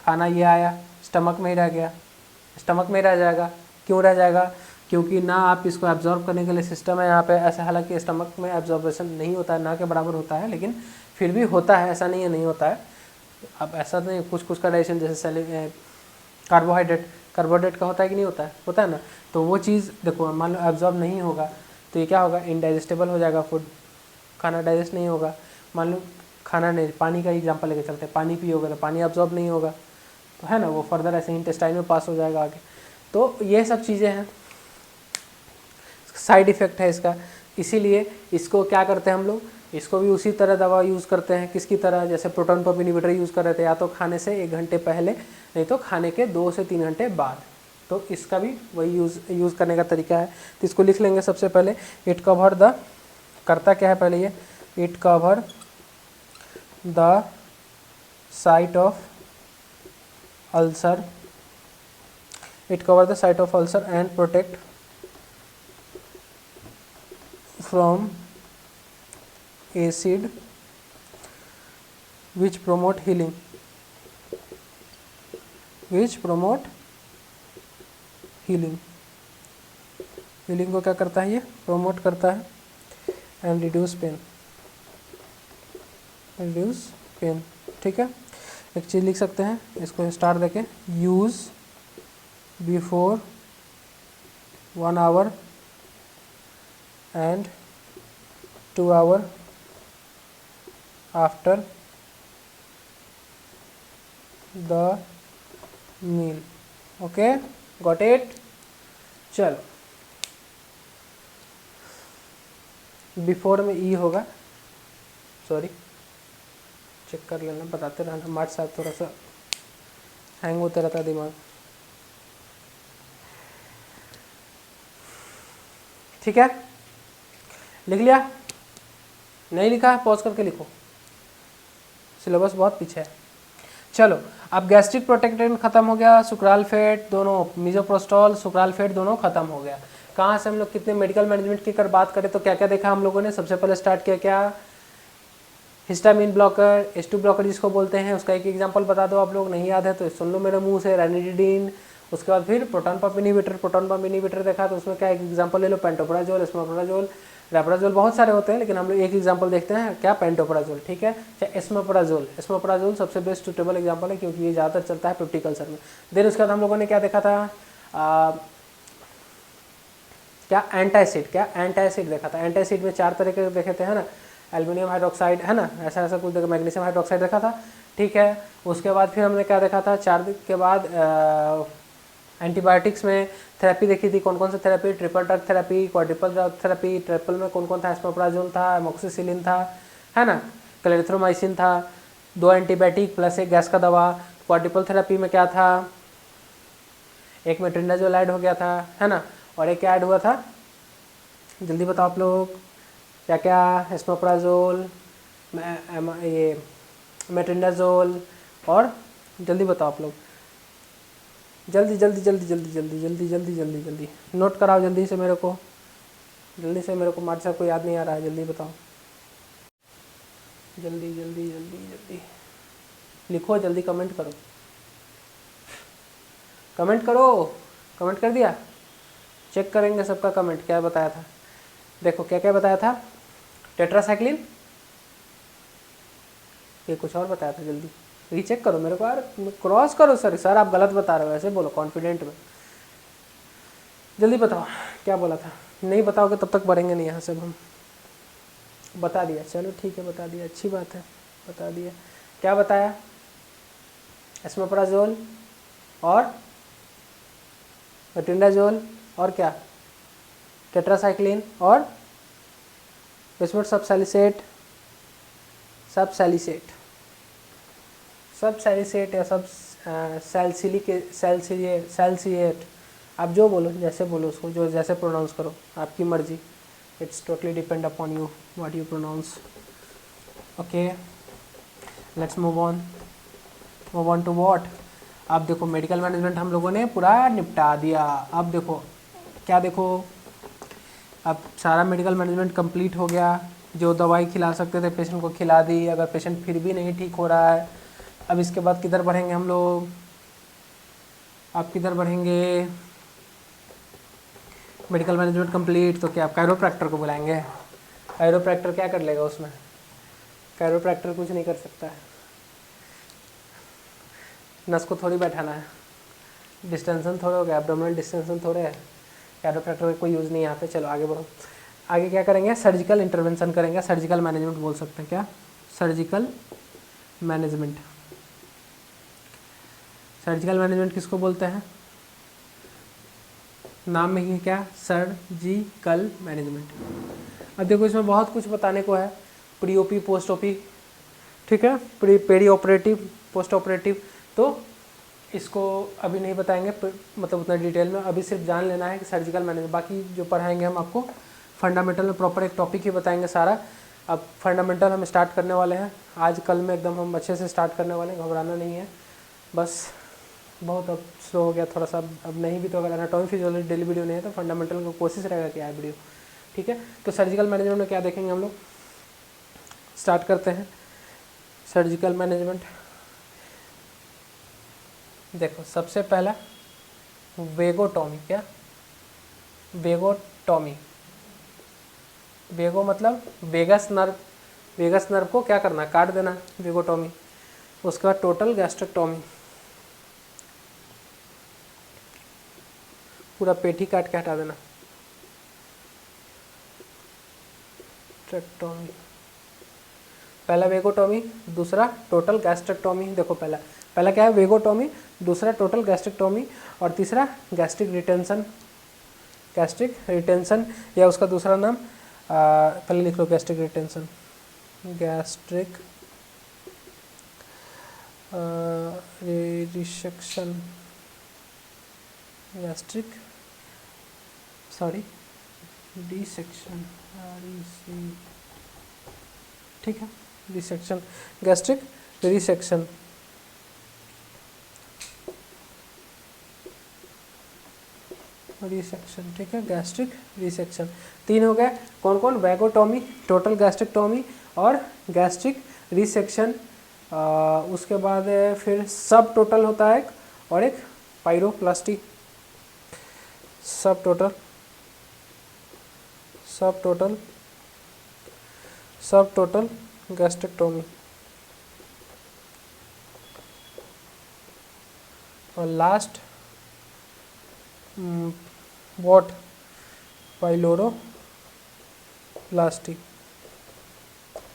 खाना ये आया स्टमक में ही रह गया, स्टमक में ही रह जाएगा, क्यों रह जाएगा, क्योंकि ना आप इसको एब्जॉर्ब करने के लिए सिस्टम है यहाँ पे, ऐसा हालांकि स्टमक में एब्जॉर्बेशन नहीं होता है, ना के बराबर होता है, लेकिन फिर भी होता है, ऐसा नहीं है नहीं होता है। अब ऐसा नहीं, कुछ का डाइजेशन जैसे कार्बोहाइड्रेट का होता है कि नहीं होता है ना, तो वो चीज़ देखो, मान लो एब्जॉर्ब नहीं होगा तो ये क्या होगा, इनडाइजेस्टेबल हो जाएगा फूड, खाना डाइजेस्ट नहीं होगा। मान लो खाना नहीं, पानी का एग्जांपल लेके चलते हैं, पानी पियोगे तो पानी एब्जॉर्ब नहीं होगा, तो है ना, वो फर्दर ऐसे इंटेस्टाइन में पास हो जाएगा आगे। तो ये सब चीज़ें हैं, साइड इफ़ेक्ट है इसका, इसीलिए इसको क्या करते हैं हम लोग, इसको भी उसी तरह दवा यूज़ करते हैं, किसकी तरह, जैसे प्रोटॉन पंप इनहिबिटर यूज़ कर रहे थे, या तो खाने से 1 घंटे पहले, नहीं तो खाने के 2 से 3 घंटे बाद। तो इसका भी वही यूज़ करने का तरीका है। तो इसको लिख लेंगे सबसे पहले, इट कवर द, करता क्या है पहले ये, it cover the site of ulcer, it cover the site of ulcer and protect from acid which promote healing, healing को क्या करता है, ये promote करता है and reduce pain, ठीक है। एक चीज़ लिख सकते हैं, इसको स्टार देके, use before 1 hour and 2 hour after the meal. Okay, got it. चलो, बिफोर में ई होगा, सॉरी चेक कर लेना, बताते रहना, मार्च साहब थोड़ा सा हैंग होते रहता है दिमाग। ठीक है, लिख लिया? नहीं लिखा है पॉज करके लिखो, सिलेबस बहुत पीछे है। चलो, अब गैस्ट्रिक प्रोटेक्टेंट खत्म हो गया, सुक्राल्फेट दोनों, मिजोप्रोस्टॉल सुक्राल्फेट दोनों खत्म हो गया। कहाँ से हम लोग कितने मेडिकल मैनेजमेंट की अगर बात करें तो क्या क्या देखा हम लोगों ने? सबसे पहले स्टार्ट किया क्या? हिस्टामिन ब्लॉकर, H2 ब्लॉकर जिसको बोलते हैं, उसका एक एग्जांपल बता दो। आप लोग नहीं याद है तो सुन लो मेरे मुंह से, रेनिडिन। उसके बाद फिर प्रोटॉन पंप इनहिबिटर देखा, तो उसमें क्या एक एग्जांपल ले लो, पेंटोप्राजोल, एस्मोप्राजोल, रैप्राजोल, बहुत सारे होते हैं लेकिन हम लोग एक एग्जांपल देखते हैं, क्या? पेंटोप्राजोल, ठीक है। एस्मोप्राजोल सबसे बेस्ट सुटेबल एग्जांपल है क्योंकि ये ज़्यादातर चलता है पेप्टिक अल्सर में। देन उसके बाद हम लोगों ने क्या देखा था? क्या? एंटासिड देखा था। एंटासिड में 4 तरह के देखे थे, है ना? एल्युमिनियम हाइड्रोक्साइड, है ना, ऐसा कुछ देखा, मैग्नीशियम हाइड्रोक्साइड देखा था, ठीक है। उसके बाद फिर हमने क्या देखा था? 4 दिन के बाद एंटीबायोटिक्स में थेरेपी देखी थी। कौन कौन सी therapy? Triple drug therapy, quadruple drug therapy. Triple में कौन कौन था? एस्मोप्राजोल था, एमोक्सिसिलिन था, है ना, क्लेरिथ्रोमाइसिन था, 2 एंटीबायोटिक प्लस 1 गैस का दवा। क्वाड्रिपल थेरेपी में क्या था? एक में ट्रिंडाजोल ऐड हो गया था, है ना, और एक क्या ऐड हुआ था? जल्दी बताओ आप लोग, क्या क्या? एस्मोप्राजोल, ये मेट्रिंडाजोल, और जल्दी बताओ आप लोग, जल्दी जल्दी जल्दी जल्दी जल्दी जल्दी जल्दी जल्दी जल्दी नोट कराओ जल्दी से मेरे को, मार्च साहब को याद नहीं आ रहा है, जल्दी बताओ, जल्दी जल्दी जल्दी जल्दी लिखो, जल्दी कमेंट करो, कमेंट कर दिया? चेक करेंगे सबका कमेंट, क्या बताया था? देखो क्या क्या बताया था? टेट्रासाइक्लिन, ये कुछ और बताया था, जल्दी रीचेक करो मेरे को यार, क्रॉस करो। सर आप गलत बता रहे हो, ऐसे बोलो कॉन्फिडेंट में, जल्दी बताओ क्या बोला था। नहीं बताओगे तब तक बढ़ेंगे नहीं यहाँ से हम। बता दिया, चलो ठीक है, बता दिया, अच्छी बात है, बता दिया। क्या बताया? एस्मोप्राजोल और मेट्रिंडाजोल और क्या? टेट्रासाइक्लिन और बिस्मुथ सबसैलिसेट या सब सैलिसिएट, आप जो बोलो, जैसे बोलो उसको, जो जैसे प्रोनाउंस करो, आपकी मर्जी, it's totally depend upon you what you pronounce. Okay, let's move on to what. अब देखो मेडिकल मैनेजमेंट हम लोगों ने पूरा निपटा दिया। अब देखो क्या, देखो अब सारा मेडिकल मैनेजमेंट कंप्लीट हो गया। जो दवाई खिला सकते थे पेशेंट को खिला दी। अगर पेशेंट फिर भी नहीं ठीक हो रहा है, अब इसके बाद किधर बढ़ेंगे हम लोग? आप किधर बढ़ेंगे? मेडिकल मैनेजमेंट कंप्लीट तो क्या आप कायरोप्रैक्टर को बुलाएंगे? कायरोप्रैक्टर क्या कर लेगा उसमें? कायरोप्रैक्टर कुछ नहीं कर सकता है, नस को थोड़ी बैठाना है, डिस्टेंशन थोड़े हो गया, एब्डोमिनल डिस्टेंशन थोड़े है, कायरोप्रैक्टर का कोई यूज़ नहीं है यहाँ पे। चलो आगे बढ़ो। आगे क्या करेंगे? सर्जिकल इंटरवेंशन करेंगे, सर्जिकल मैनेजमेंट बोल सकते हैं। क्या? Surgical management. सर्जिकल मैनेजमेंट किसको बोलते हैं? नाम में ही है क्या? Surgical management. अब देखो इसमें बहुत कुछ बताने को है, प्री ओपी, पोस्ट ओपी, ठीक है, पेरी ऑपरेटिव, पोस्ट ऑपरेटिव, तो इसको अभी नहीं बताएंगे, मतलब उतना डिटेल में। अभी सिर्फ जान लेना है कि सर्जिकल मैनेजमेंट, बाकी जो पढ़ाएंगे हम आपको फंडामेंटल में प्रॉपर एक टॉपिक ही बताएंगे सारा। अब फंडामेंटल हम स्टार्ट करने वाले हैं आज कल में, एकदम हम अच्छे से स्टार्ट करने वाले हैं, घबराना नहीं है, बस बहुत अब स्लो हो गया थोड़ा सा, अब नहीं भी तो अगर एनाटॉमी फिजियोलॉजी डेली वीडियो नहीं है तो फंडामेंटल का कोशिश रहेगा कि आए वीडियो, ठीक है। तो सर्जिकल मैनेजमेंट में क्या देखेंगे हम लोग, स्टार्ट करते हैं सर्जिकल मैनेजमेंट। देखो सबसे पहला वेगोटॉमी, क्या वेगोटॉमी, वेगो मतलब वेगस नर्व, वेगस नर्व को क्या करना, काट देना, वेगोटॉमी। उसके बाद टोटल गैस्ट्रेक्टॉमी, पूरा पेट ही काट के हटा देना, ट्रेक्टोमी। पहला वेगोटॉमी, दूसरा टोटल गैस्ट्रेक्टॉमी। देखो पहला पहला क्या है, वेगोटॉमी, दूसरा टोटल गैस्ट्रेक्टॉमी, और तीसरा गैस्ट्रिक रिटेंशन, गैस्ट्रिक रिटेंशन या उसका दूसरा नाम पहले लिख लो, gastric retention, gastric resection, gastric sorry dissection, ठीक है, रिसेक्शन, गैस्ट्रिक रिसेक्शन। रिसेक्शन, ठीक है, गैस्ट्रिक रिसेक्शन। तीन हो गए, कौन कौन, वैगोटॉमी, टोटल गैस्ट्रिक्टॉमी और गैस्ट्रिक रिसेक्शन। उसके बाद फिर सब टोटल होता है एक, और एक पायरोप्लास्टी, सब टोटल, सब टोटल, सब टोटल गैस्ट्रिक्टॉमी। और लास्ट व्हाट, पाइलोरोप्लास्टी,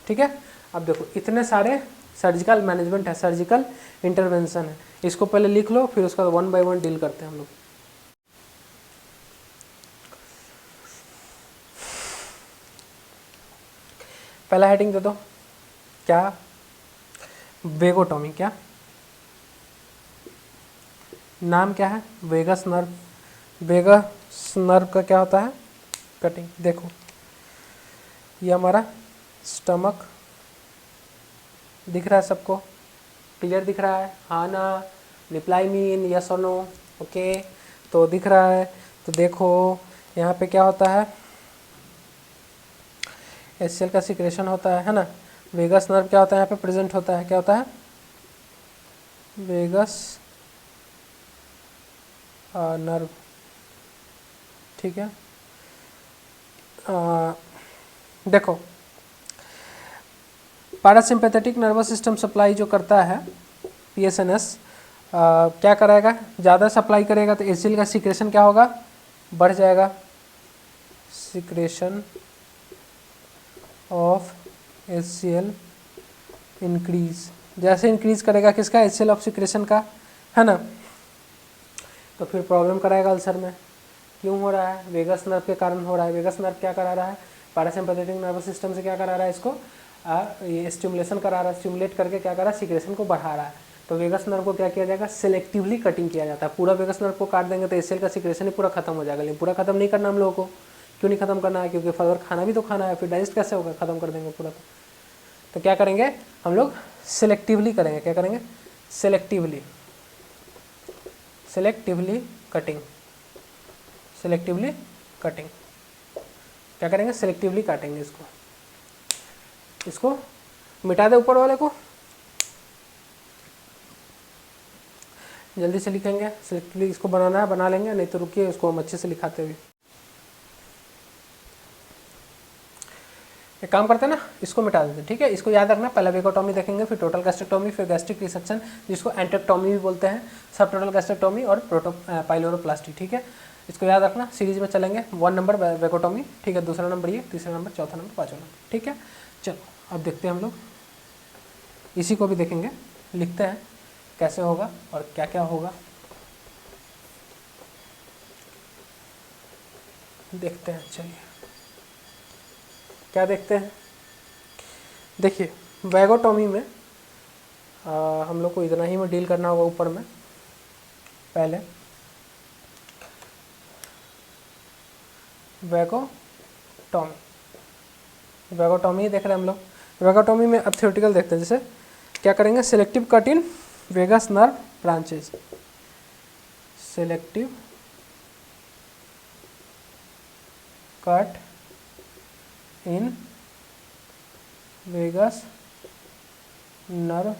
ठीक है। अब देखो इतने सारे सर्जिकल मैनेजमेंट है, सर्जिकल इंटरवेंशन है, इसको पहले लिख लो, फिर उसका वन बाय वन डील करते हैं हम लोग। पहला हेडिंग दे दो, क्या, वेगोटॉमी, क्या नाम क्या है, वेगस नर्व, वेगस नर्व का क्या होता है, कटिंग। देखो ये हमारा स्टमक दिख रहा है सबको, क्लियर दिख रहा है, हाँ ना, रिप्लाई मी इन यस और नो, ओके, तो दिख रहा है। तो देखो यहाँ पे क्या होता है, एचसीएल का सिक्रेशन होता है ना। वेगस नर्व क्या होता है यहाँ पे प्रेजेंट होता है, क्या होता है, वेगस नर्व, ठीक है। देखो पैरासिम्पैथेटिक नर्वस सिस्टम सप्लाई जो करता है पीएसएनएस, क्या कराएगा, ज़्यादा सप्लाई करेगा तो एचसीएल का सिक्रेशन क्या होगा, बढ़ जाएगा, सिक्रेशन ऑफ एचसीएल इंक्रीज, जैसे इंक्रीज करेगा किसका, एचसीएल ऑफ सिक्रेशन का, है ना, तो फिर प्रॉब्लम कराएगा अल्सर में। क्यों हो रहा है, वेगस नर्व के कारण हो रहा है। वेगस नर्व क्या करा रहा है, पैरासिम्पैथेटिक नर्वस सिस्टम से क्या करा रहा है, इसको ये स्टिमुलेशन करा रहा है, स्टिमुलेट करके क्या करा रहा है, सिक्रेशन को बढ़ा रहा है। तो वेगस नर्व को क्या किया जाएगा, सिलेक्टिवली कटिंग किया जाता है। पूरा वेगस नर्व को काट देंगे तो एचसीएल का सिक्रेशन ही पूरा खत्म हो जाएगा, लेकिन पूरा खत्म नहीं करना हम लोगों को। क्यों नहीं खत्म करना है, क्योंकि फर्दर खाना भी तो खाना है, फिर डाइजेस्ट कैसे होगा, खत्म कर देंगे पूरा। तो क्या करेंगे हम लोग, सिलेक्टिवली करेंगे, क्या करेंगे, selectively, selectively cutting, selectively cutting, क्या करेंगे, सिलेक्टिवली काटेंगे इसको, इसको मिटा दे ऊपर वाले को, जल्दी से लिखेंगे, सिलेक्टिवली इसको बनाना है बना लेंगे, नहीं तो रुकिए इसको हम अच्छे से लिखाते हुए। एक काम करते हैं ना, इसको मिटा देते हैं, ठीक है। इसको याद रखना, पहले वेगोटॉमी देखेंगे, फिर टोटल गैस्ट्रेक्टॉमी, फिर गैस्ट्रिक रिसेक्शन जिसको एंटेक्टॉमी भी बोलते हैं, सब टोटल गैस्ट्रेक्टॉमी और पाइलोरोप्लास्टी, ठीक है। इसको याद रखना, सीरीज में चलेंगे, 1 नंबर वेगोटॉमी, ठीक है, दूसरा नंबर ये, तीसरा नंबर, चौथा नंबर, पाँचवा नंबर, ठीक है। चलो अब देखते हैं हम लोग, इसी को भी देखेंगे, लिखते हैं कैसे होगा और क्या क्या होगा, देखते हैं। चलिए क्या देखते हैं, देखिए वैगोटॉमी में हम लोग को इतना ही में डील करना होगा ऊपर में। पहले वैगोटॉमी, वैगोटॉमी देख रहे हैं हम लोग। वैगोटॉमी में अब थ्योरेटिकल देखते हैं, जैसे क्या करेंगे, selective cut in Vegas nerve branches, selective cut in Vegas nerve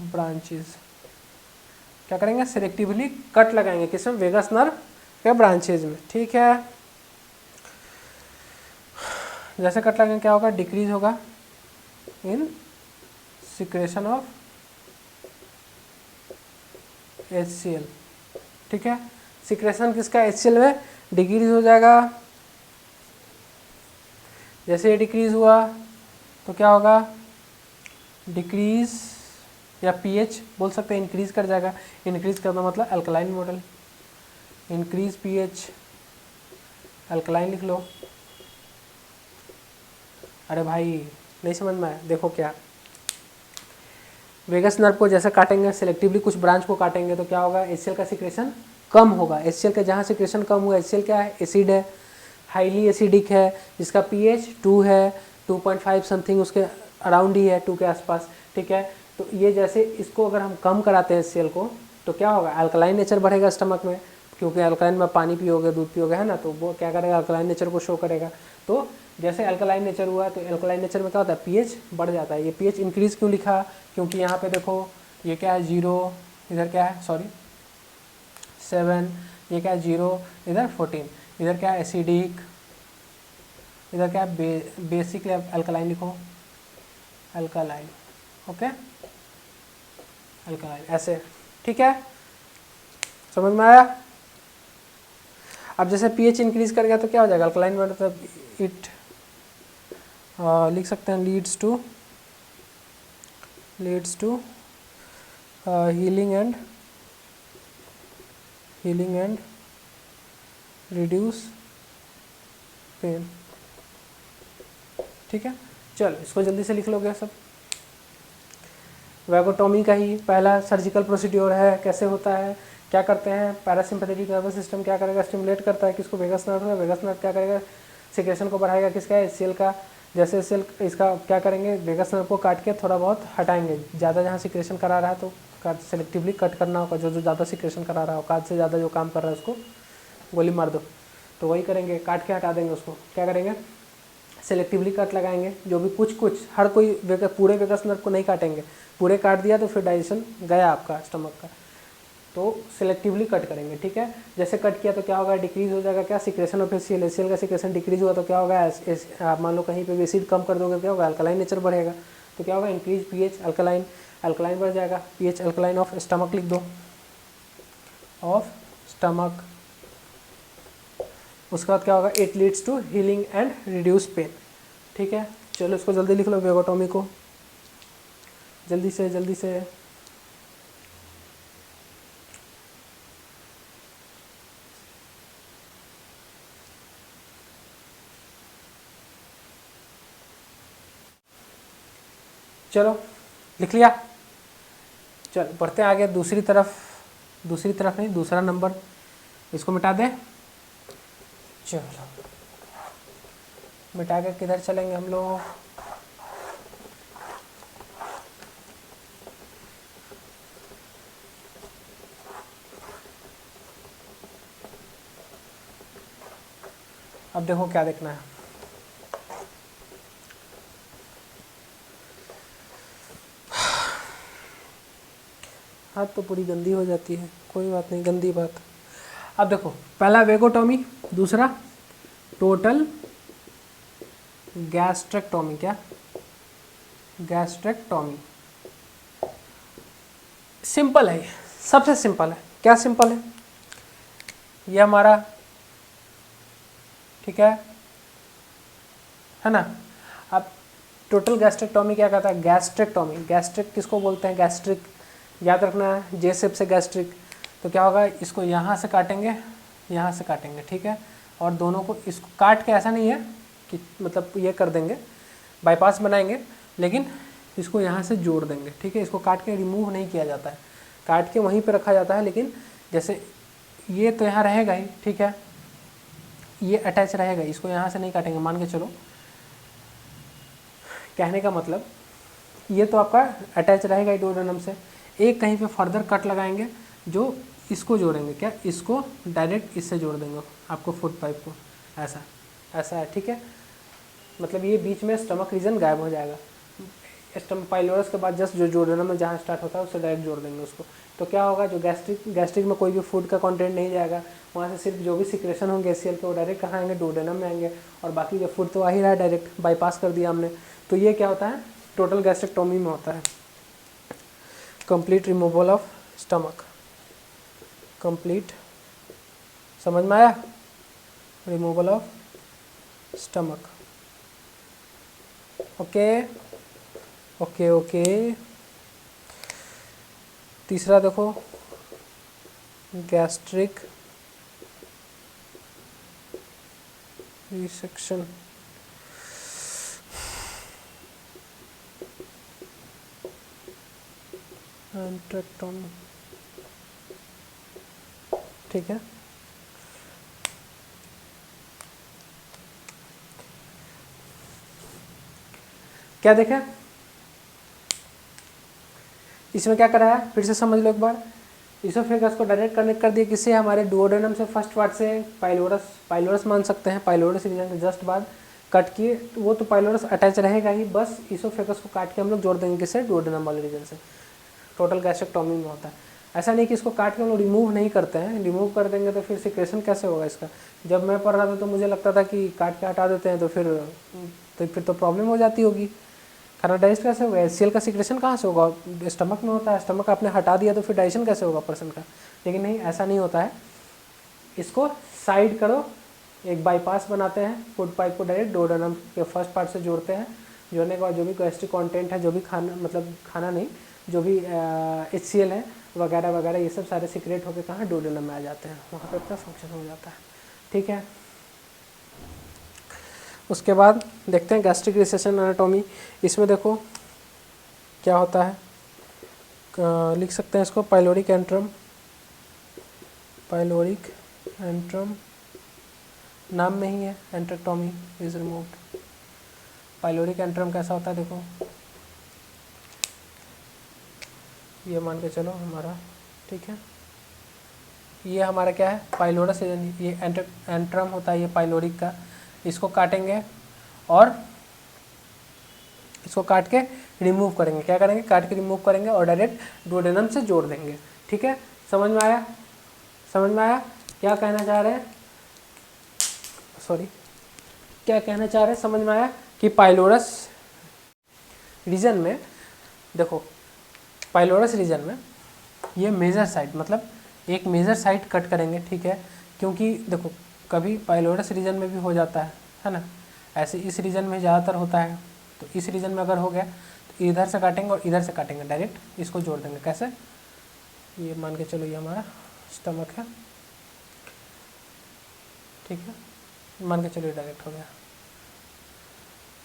branches. क्या करेंगे, सिलेक्टिवली कट लगाएंगे किसमें, वेगस नर्व के ब्रांचेज में। ठीक है, जैसे कट लगाएंगे क्या होगा, डिक्रीज होगा इन सिक्रेशन ऑफ HCl। ठीक है, सिक्रेशन किसका, HCl में डिक्रीज हो जाएगा। जैसे ये डिक्रीज हुआ तो क्या होगा, डिक्रीज या pH बोल सकते हैं, इंक्रीज कर जाएगा। इंक्रीज करना मतलब alkaline model, increase pH, alkaline लिख लो। अरे भाई नहीं समझ में आया, देखो क्या, वेगस नर्व को जैसे काटेंगे, सिलेक्टिवली कुछ ब्रांच को काटेंगे तो क्या होगा, HCl का सिक्रेशन कम होगा। HCl का जहाँ सिक्रेशन कम हुआ, HCl क्या है, एसिड है, हाईली एसिडिक है, जिसका pH 2 है, 2.5 समथिंग उसके अराउंड ही है, 2 के आसपास। ठीक है, तो ये जैसे इसको अगर हम कम कराते हैं HCl को तो क्या होगा, अल्कलाइन नेचर बढ़ेगा स्टमक में, क्योंकि अल्कलाइन में पानी पियोगे, दूध पियोगे, है ना, तो वो क्या करेगा, अल्कलाइन नेचर को शो करेगा। तो जैसे अल्कलाइन नेचर हुआ तो अल्कलाइन नेचर में क्या होता है, pH बढ़ जाता है। ये pH इंक्रीज क्यों लिखा, क्योंकि यहाँ पे देखो ये क्या है 0, इधर क्या है, सॉरी 7, ये क्या है 0, इधर 14, इधर क्या है एसिडिक, इधर क्या है बेसिकली अल्कलाइन लिखो, अल्कलाइन। ओके, अल्कलाइन ऐसे। ठीक है, समझ में आया। अब जैसे pH इंक्रीज कर गया तो क्या हो जाएगा, अल्कलाइन मतलब इट लिख सकते हैं leads to healing and reduce pain. ठीक है, चलो इसको जल्दी से लिख लोगे सब। वैगोटॉमी का ही पहला सर्जिकल प्रोसीड्योर है, कैसे होता है, क्या करते हैं, पैरासिम्पैथेटिक नर्वस सिस्टम क्या करेगा, स्टिमुलेट करता है किसको, वेगस नर्व है, वेगस नर्व क्या करेगा, सिक्रेशन को बढ़ाएगा किसका, HCl का। जैसे HCl इसका क्या करेंगे, वेगस नर्व को काट के थोड़ा बहुत हटाएंगे, ज़्यादा जहाँ सिक्रेशन करा रहा है तो सेलेक्टिवली कट करना होगा, जो ज़्यादा सिक्रेशन करा रहा हो, काज से ज़्यादा जो काम कर रहा है उसको गोली मार दो, तो वही करेंगे, काट के हटा देंगे उसको। क्या करेंगे, सेलेक्टिवली कट लगाएंगे, जो भी कुछ हर कोई पूरे वेगस नर्व को नहीं काटेंगे, पूरे काट दिया तो फिर डाइजेशन गया आपका स्टमक का, तो सिलेक्टिवली कट करेंगे। ठीक है, जैसे कट किया तो क्या होगा, डिक्रीज हो जाएगा क्या, सिक्रेशन ऑफ HCl का सिक्रेशन डिक्रीज हुआ तो क्या होगा, आप मान लो कहीं पे भी एसिड कम कर दोगे क्या होगा, अल्कलाइन नेचर बढ़ेगा, तो क्या होगा, इंक्रीज pH, अल्कलाइन बढ़ जाएगा, pH अल्कलाइन ऑफ स्टमक लिख दो, ऑफ स्टमक। उसके बाद क्या होगा, it leads to healing and reduce pain. ठीक है, चलो इसको जल्दी लिख लो वेगोटॉमी को, जल्दी से। चलो लिख लिया, चलो बढ़ते हैं आगे, दूसरी तरफ नहीं, दूसरा नंबर, इसको मिटा दें। चलो मिटा के किधर चलेंगे हम लोग, अब देखो क्या देखना है। हाथ तो पूरी गंदी हो जाती है, कोई बात नहीं, गंदी बात। अब देखो, पहला वेगोटॉमी, दूसरा टोटल गैस्ट्रेक्टॉमी। क्या, गैस्ट्रेक्टॉमी सिंपल है, सबसे सिंपल है। क्या सिंपल है, ये हमारा, ठीक है ना। अब टोटल गैस्ट्रेक्टॉमी क्या कहता है, गैस्ट्रेक्टॉमी, गैस्ट्रिक किसको बोलते हैं, गैस्ट्रिक याद रखना है, जे शेप से गैस्ट्रिक। तो क्या होगा, इसको यहाँ से काटेंगे, यहाँ से काटेंगे, ठीक है, और दोनों को इसको काट के, ऐसा नहीं है कि मतलब ये कर देंगे, बाईपास बनाएंगे, लेकिन इसको यहाँ से जोड़ देंगे। ठीक है, इसको काट के रिमूव नहीं किया जाता है, काट के वहीं पे रखा जाता है। लेकिन जैसे ये तो यहाँ रहेगा ही, ठीक है, ये अटैच रहेगा, इसको यहाँ से नहीं काटेंगे, मान के चलो। कहने का मतलब ये तो आपका अटैच रहेगा ही डोडेनम से, एक कहीं पे फर्दर कट लगाएंगे जो इसको जोड़ेंगे, क्या इसको डायरेक्ट इससे जोड़ देंगे आपको फूड पाइप को, ऐसा ऐसा है, ठीक है। मतलब ये बीच में स्टमक रीजन गायब हो जाएगा। स्टमक पाइलोरस के बाद जस्ट जो जोड़ना में जहाँ स्टार्ट होता है उससे डायरेक्ट जोड़ देंगे उसको। तो क्या होगा, जो गैस्ट्रिक में कोई भी फूड का कंटेंट नहीं जाएगा, वहाँ से सिर्फ जो भी सिक्रेशन होंगे एसीएल के वो डायरेक्ट कहाँ आएंगे, डोडेनम में आएंगे, और बाकी जो फूड तो आ ही रहा है, डायरेक्ट बाईपास कर दिया हमने। तो ये क्या होता है, टोटल गैस्ट्रेक्टोमी में होता है, complete removal of stomach, complete, समझ में आया, removal of stomach. Okay okay okay. तीसरा देखो, गैस्ट्रिक रिसेक्शन, एंट्रेक्टोमी, ठीक है। क्या देखा इसमें, क्या करा है, फिर से समझ लो एक बार। इसोफेगस को डायरेक्ट कनेक्ट कर दिया किससे, हमारे डुओडेनम से, फर्स्ट पार्ट से, पाइलोरस मान सकते हैं, पाइलोरस रीजन के जस्ट बाद कट किए, तो वो तो पाइलोरस अटैच रहेगा ही, बस इसोफेगस को काट के हम लोग जोड़ देंगे किससे, डुओडेनम वाले रीजन से। टोटल गैस्ट्रेक्टोमी में होता है। ऐसा नहीं कि इसको काट के हम लोग रिमूव नहीं करते हैं, रिमूव कर देंगे तो फिर सिक्रेशन कैसे होगा इसका। जब मैं पढ़ रहा था तो मुझे लगता था कि काट के हटा देते हैं तो फिर तो प्रॉब्लम हो जाती होगी, खाना डाइजेस्ट कैसे होगा, एचसीएल का सिक्रेशन कहाँ से होगा, स्टमक में होता है, स्टमक आपने हटा दिया तो फिर डाइजेशन कैसे होगा पर्सन का। लेकिन नहीं, ऐसा नहीं होता है, इसको साइड करो, एक बाईपास बनाते हैं, फूड पाइप को डायरेक्ट डुओडेनम के फर्स्ट पार्ट से जोड़ते हैं, जोड़ने के बाद जो भी गैस्ट्रिक कंटेंट है, जो भी खाना, मतलब खाना नहीं, जो भी एचसीएल है वगैरह वगैरह, ये सब सारे सीक्रेट होकर कहाँ, डुओडेनम में आ जाते हैं, वहाँ पे अपना फंक्शन हो जाता है, ठीक है। उसके बाद देखते हैं गैस्ट्रिक रिसेशन एनाटॉमी। इसमें देखो क्या होता है, लिख सकते हैं इसको, पाइलोरिक एंट्रम, पाइलोरिक एंट्रम नाम में ही है, एंट्रेक्टोमी इज रिमूव्ड। पाइलोरिक एंट्रम कैसा होता है देखो, ये मान के चलो हमारा, ठीक है, ये हमारा क्या है, पाइलोरस, ये एंट्रम होता है ये पाइलोरिक का। इसको काटेंगे और इसको काट के रिमूव करेंगे, क्या करेंगे, काट के रिमूव करेंगे और डायरेक्ट डुओडेनम से जोड़ देंगे, ठीक है। समझ में आया, समझ में आया, क्या कहना चाह रहे हैं, सॉरी, क्या कहना चाह रहे हैं, समझ में आया कि पाइलोरस रीजन में, देखो पाइलोरस रीजन में ये मेजर साइट, मतलब एक मेजर साइट कट करेंगे, ठीक है, क्योंकि देखो कभी पाइलोरस रीजन में भी हो जाता है ना, ऐसे इस रीजन में ज़्यादातर होता है, तो इस रीजन में अगर हो गया तो इधर से काटेंगे और इधर से काटेंगे, डायरेक्ट इसको जोड़ देंगे, कैसे, ये मान के चलो ये हमारा स्टमक है, ठीक है, मान के चलो डायरेक्ट हो गया,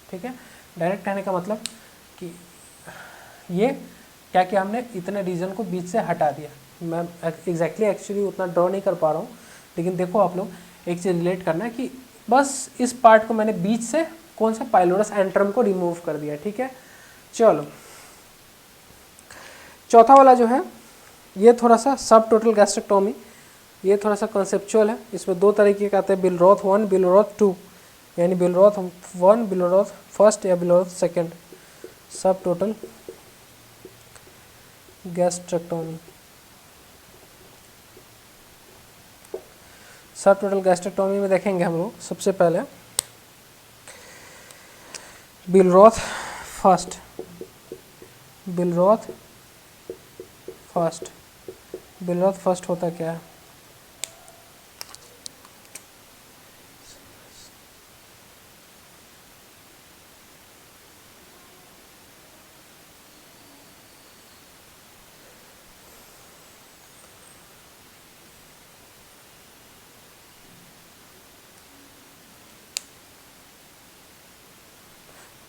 ठीक है। डायरेक्ट कहने का मतलब कि ये क्या किया हमने, इतने रीजन को बीच से हटा दिया। मैं एग्जैक्टली एक्चुअली उतना ड्रॉ नहीं कर पा रहा हूँ, लेकिन देखो आप लोग एक चीज़ रिलेट करना है कि बस इस पार्ट को मैंने बीच से कौन सा, पाइलोरस एंट्रम को रिमूव कर दिया, ठीक है। चलो चौथा वाला जो है ये थोड़ा सा सब टोटल गैस्ट्रेक्टोमी, ये थोड़ा सा कॉन्सेप्चुअल है। इसमें दो तरीके के आते हैं, बिलरोथ 1, बिलरोथ 2, यानी बिलरोथ 1, बिलरोथ फर्स्ट या बिलरोथ सेकेंड, सब टोटल गैस्ट्रेक्टोमी। सब टोटल गैस्ट्रेक्टोमी में देखेंगे हम लोग सबसे पहले बिलरोथ फर्स्ट, बिलरोथ फर्स्ट, बिलरोथ फर्स्ट होता क्या है,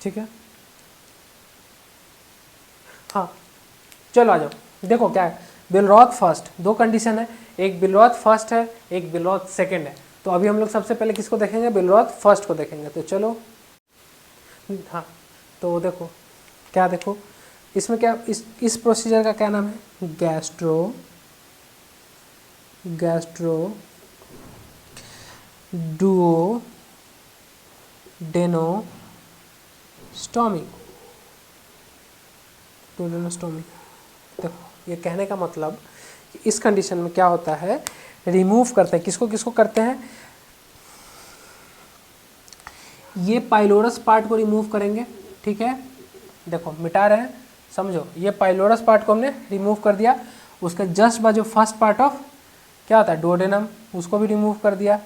ठीक है। हाँ चलो आ जाओ, देखो क्या है, बिलरोथ फर्स्ट, दो कंडीशन है, एक बिलरोथ फर्स्ट है, एक बिलरोथ सेकंड है। तो अभी हम लोग सबसे पहले किसको देखेंगे, बिलरोथ फर्स्ट को देखेंगे। तो चलो, हाँ तो देखो क्या, देखो इसमें क्या, इस प्रोसीजर का क्या नाम है, गैस्ट्रो गैस्ट्रो डुओडेनोस्टॉमी। डुओडेनोस्टॉमी, देखो ये कहने का मतलब कि इस कंडीशन में क्या होता है, रिमूव करते हैं, किसको किसको करते हैं, ये पाइलोरस पार्ट को रिमूव करेंगे, ठीक है, देखो मिटा रहे हैं, समझो, ये पाइलोरस पार्ट को हमने रिमूव कर दिया, उसका जस्ट बाजू फर्स्ट पार्ट ऑफ क्या होता है डुओडेनम, उसको भी रिमूव कर दिया,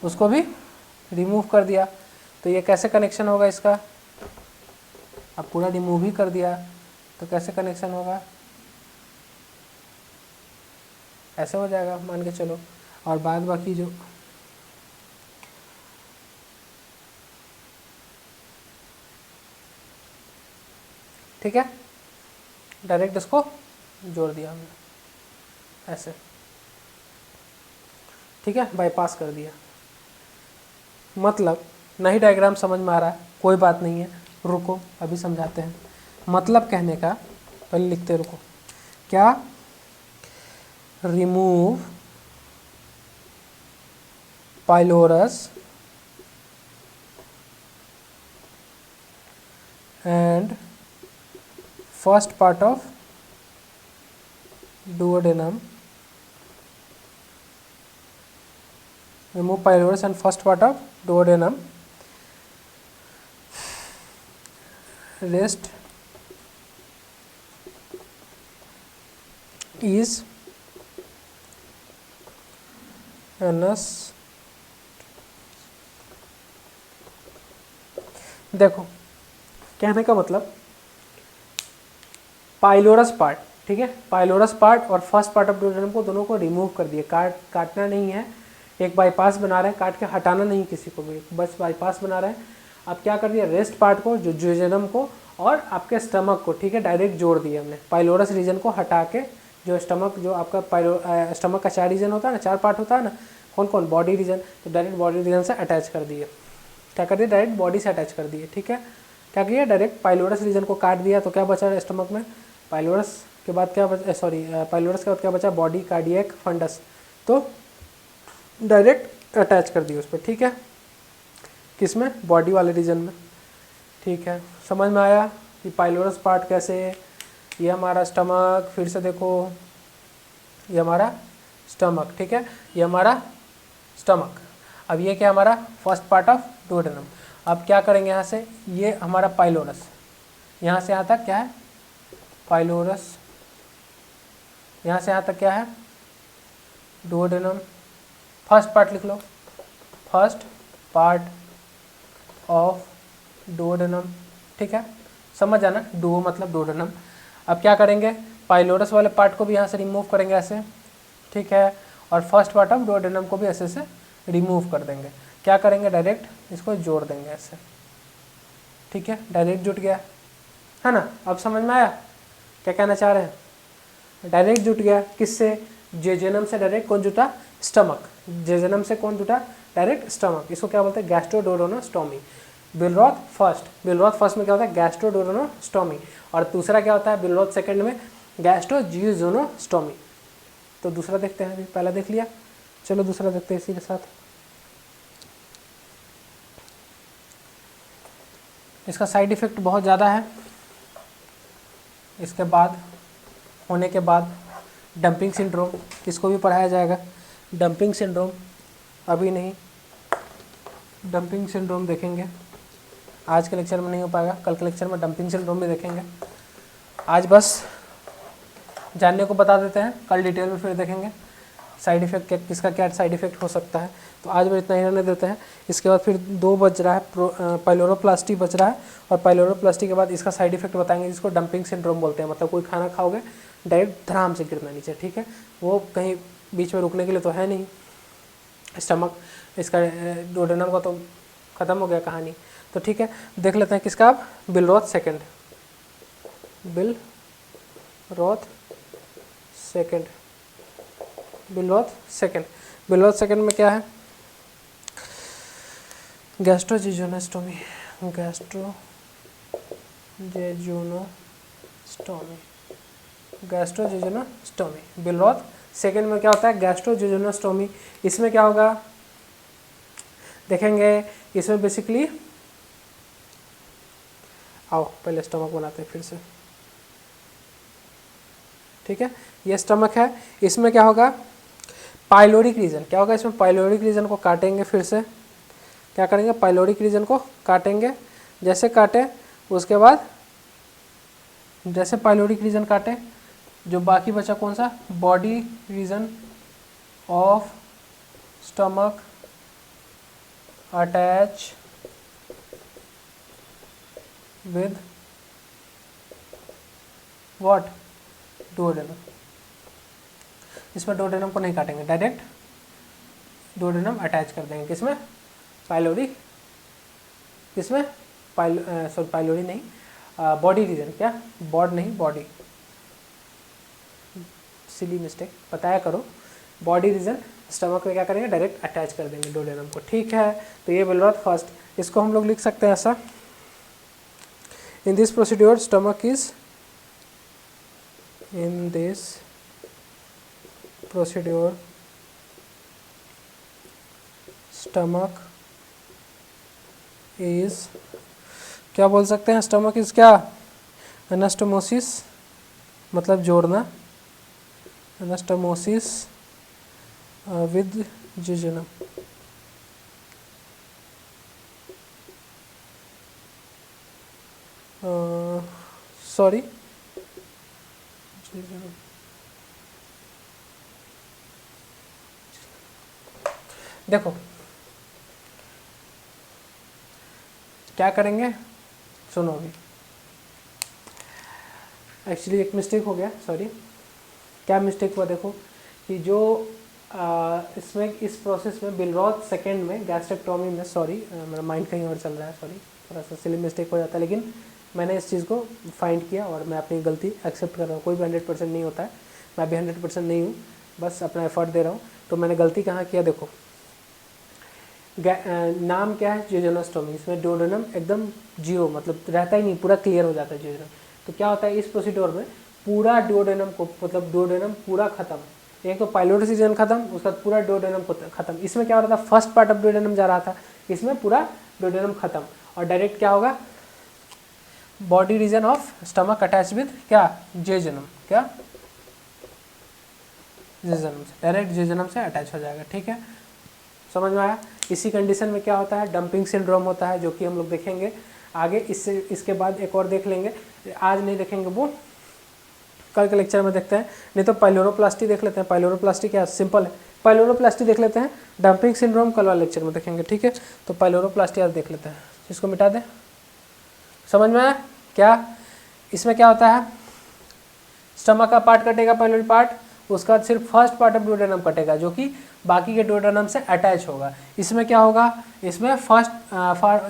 उसको भी रिमूव कर दिया, तो ये कैसे कनेक्शन होगा इसका, अब पूरा रिमूव ही कर दिया तो कैसे कनेक्शन होगा, ऐसे हो जाएगा मान के चलो, और बाद बाकी जो ठीक है, डायरेक्ट इसको जोड़ दिया हमने ऐसे, ठीक है, बाईपास कर दिया, मतलब नहीं डायग्राम समझ में आ रहा है, कोई बात नहीं है, रुको अभी समझाते हैं। मतलब कहने का पहले लिखते रुको, क्या, remove pylorus and first part of duodenum, remove pylorus and first part of duodenum, rest is anus। देखो कहने का मतलब पाइलोरस पार्ट, ठीक है, पाइलोरस पार्ट और फर्स्ट पार्ट ऑफ डुओडेनम को दोनों को रिमूव कर दिए, काटना नहीं है, एक बाईपास बना रहे हैं, काट के हटाना नहीं किसी को भी, बस बाईपास बना रहे हैं। अब क्या कर दिया, रेस्ट पार्ट को, जो दुओडेनम को और आपके स्टमक को, ठीक है, डायरेक्ट जोड़ दिया हमने, पाइलोरस रीजन को हटा के, जो स्टमक, जो आपका स्टमक का 4 रीजन होता है ना, 4 पार्ट होता है ना, कौन कौन, बॉडी रीजन, तो डायरेक्ट बॉडी रीजन से अटैच कर दिए, क्या कर दिया, डायरेक्ट बॉडी से अटैच कर दिए, ठीक है, क्या किया, डायरेक्ट पाइलोरस रीजन को काट दिया, तो क्या बचा स्टमक में, पाइलोरस के बाद क्या बचा, पाइलोरस के बाद क्या बचा, बॉडी, कार्डियक, फंडस, तो डायरेक्ट अटैच कर दिया उस पर, ठीक है, किसमें, बॉडी वाले रीजन में, ठीक है, समझ में आया कि पाइलोरस पार्ट कैसे, ये हमारा स्टमक, फिर से देखो ये हमारा स्टमक, ठीक है, ये हमारा स्टमक, अब ये क्या हमारा फर्स्ट पार्ट ऑफ डुओडेनम। अब क्या करेंगे यहाँ से, ये हमारा पाइलोरस, यहाँ से यहाँ तक क्या है पाइलोरस, यहाँ से यहाँ तक क्या है डुओडेनम, फर्स्ट पार्ट लिख लो, फर्स्ट पार्ट ऑफ डुओडेनम, ठीक है, समझ आना, डुओ मतलब डुओडेनम। अब क्या करेंगे, पाइलोरस वाले पार्ट को भी यहाँ से रिमूव करेंगे ऐसे, ठीक है, और फर्स्ट पार्ट ऑफ डुओडेनम को भी ऐसे से रिमूव कर देंगे, क्या करेंगे, डायरेक्ट इसको जोड़ देंगे ऐसे, ठीक है, डायरेक्ट जुट गया है ना। अब समझ में आया क्या कहना चाह रहे हैं, डायरेक्ट जुट गया, किससे, जेजेनम से डायरेक्ट कौन जुटा, स्टमक, जेजेनम से कौन जुटा, डायरेक्ट स्टमक, इसको क्या बोलते हैं, गैस्ट्रोडुओडेनोस्टोमी। बिलरॉथ फर्स्ट में क्या होता है, गैस्ट्रोडुओडेनोस्टोमी, और दूसरा क्या होता है बिलरॉथ सेकंड में, गैस्ट्रोजियोजोनोस्टोमी। तो दूसरा देखते हैं, अभी पहला देख लिया, चलो दूसरा देखते हैं इसी के साथ। इसका साइड इफ़ेक्ट बहुत ज़्यादा है, इसके बाद होने के बाद डंपिंग सिंड्रोम, इसको भी पढ़ाया जाएगा, डंपिंग सिंड्रोम अभी नहीं, डंपिंग सिंड्रोम देखेंगे, आज के लेक्चर में नहीं हो पाएगा, कल के लेक्चर में डंपिंग सिंड्रोम भी देखेंगे, आज बस जानने को बता देते हैं, कल डिटेल में फिर देखेंगे साइड इफ़ेक्ट, किसका क्या साइड इफ़ेक्ट हो सकता है। तो आज भी इतना ही रहने देते हैं, इसके बाद फिर 2 बच रहा है, पाइलोरोप्लास्टी बच रहा है, और पाइलोरोप्लास्टी के बाद इसका साइड इफेक्ट बताएंगे, जिसको डंपिंग सिंड्रोम बोलते हैं, मतलब कोई खाना खाओगे डायरेक्ट धड़ाम से गिरना नीचे, ठीक है, वो कहीं बीच में रुकने के लिए तो है नहीं, स्टमक इसका डुओडेनम का तो ख़त्म हो गया कहानी। तो ठीक है, देख लेते हैं किसका, अब बिलरॉथ सेकंड, बिलरॉथ सेकंड में क्या है, गैस्ट्रोजियोनोस्टोमी, गैस्ट्रोजियोनोस्टोमी, बिलरॉथ सेकेंड में क्या होता है गैस्ट्रोजेजुनोस्टोमी। इसमें क्या होगा देखेंगे, इसमें बेसिकली आओ पहले स्टमक बनाते हैं फिर से, ठीक है। ये स्टमक है, इसमें क्या होगा पाइलोरिक रीजन, क्या होगा इसमें पाइलोरिक रीजन को काटेंगे, फिर से क्या करेंगे पाइलोरिक रीजन को काटेंगे। जैसे काटे उसके बाद जैसे पाइलोरिक रीजन काटे, जो बाकी बचा कौन सा body region of stomach attach with what duodenum. इसमें डुओडेनम को नहीं काटेंगे, डायरेक्ट डुओडेनम अटैच कर देंगे किसमें पाइलोरी, किसमें पाइलोरी नहीं बॉडी रीजन, क्या बॉड नहीं बॉडी, सिली मिस्टेक बताया करो, बॉडी रीजन स्टमक में क्या करेंगे डायरेक्ट अटैच कर देंगे डुओडेनम को, ठीक है। तो ये बोल रहा था फर्स्ट, इसको हम लोग लिख सकते हैं ऐसा, in this procedure stomach is, in this procedure stomach is, क्या बोल सकते हैं स्टमक इज क्या एनास्टोमोसिस मतलब जोड़ना, एनास्टोमोसिस विद जिजुनम, सॉरी देखो क्या करेंगे, सुनो अभी एक्चुअली एक मिस्टेक हो गया, सॉरी क्या मिस्टेक हुआ देखो कि जो इसमें इस प्रोसेस में बिलरॉथ सेकेंड में गैस्ट्रेक्टोमी में, सॉरी मेरा माइंड कहीं और चल रहा है, सॉरी थोड़ा सा सिली मिस्टेक हो जाता है, लेकिन मैंने इस चीज़ को फाइंड किया और मैं अपनी गलती एक्सेप्ट कर रहा हूँ। कोई भी 100% नहीं होता है, मैं भी 100% नहीं हूँ, बस अपना एफर्ट दे रहा हूँ। तो मैंने गलती कहाँ किया देखो, नाम क्या है जियोजेनोस्टोमी, इसमें डुओडेनम एकदम जीरो मतलब रहता ही नहीं, पूरा क्लियर हो जाता है जियोजेनम। तो क्या होता है इस प्रोसीड्योर में पूरा डुओडेनम को मतलब डुओडेनम पूरा खत्म, एक तो पाइलोरिक रीजन खत्म, उसका पूरा डुओडेनम खत्म। इसमें क्या हो रहा था फर्स्ट पार्ट ऑफ डुओडेनम जा रहा था, इसमें पूरा डुओडेनम खत्म और डायरेक्ट क्या होगा body region of stomach attach with क्या जियोजेनम, क्या जियोजेनम से डायरेक्ट जियोजेनम से अटैच हो जाएगा, ठीक है समझ में आया। इसी कंडीशन में क्या होता है डंपिंग सिंड्रोम होता है, जो कि हम लोग देखेंगे आगे, इससे इसके बाद एक और देख लेंगे, आज नहीं देखेंगे वो कल के लेक्चर में देखते हैं, नहीं तो पाइलोरोप्लास्टी देख लेते हैं। पाइलोरोप्लास्टी क्या सिंपल है, पाइलोरोप्लास्टी देख लेते हैं, डंपिंग सिंड्रोम कल वाले लेक्चर में देखेंगे, ठीक है। तो पाइलोरोप्लास्टी आज देख लेते हैं, इसको मिटा दें, समझ में आया क्या। इसमें क्या होता है स्टमक का पार्ट कटेगा पाइलोरी पार्ट, उसका सिर्फ फर्स्ट पार्ट ऑफ डुओडेनम कटेगा जो कि बाकी के डुओडेनम से अटैच होगा। इसमें क्या होगा इसमें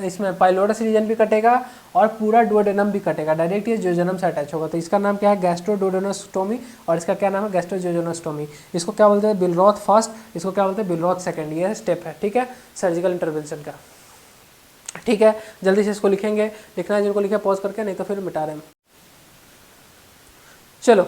इसमें पाइलोरस रीजन भी कटेगा और पूरा डुओडेनम भी कटेगा, डायरेक्ट ये जियोजेनम से अटैच होगा। तो इसका नाम क्या है गैस्ट्रोडुओडेनोस्टोमी और इसका क्या नाम है गैस्ट्रोजियोजेनोस्टोमी। इसको क्या बोलते हैं बिलरॉथ फर्स्ट, इसको क्या बोलते हैं बिलरॉथ सेकेंड, ये स्टेप है, ठीक है सर्जिकल इंटरवेंशन का, ठीक है। जल्दी से इसको लिखेंगे, लिखना है जिनको लिखा पॉज करके, नहीं तो फिर मिटा रहे हैं। चलो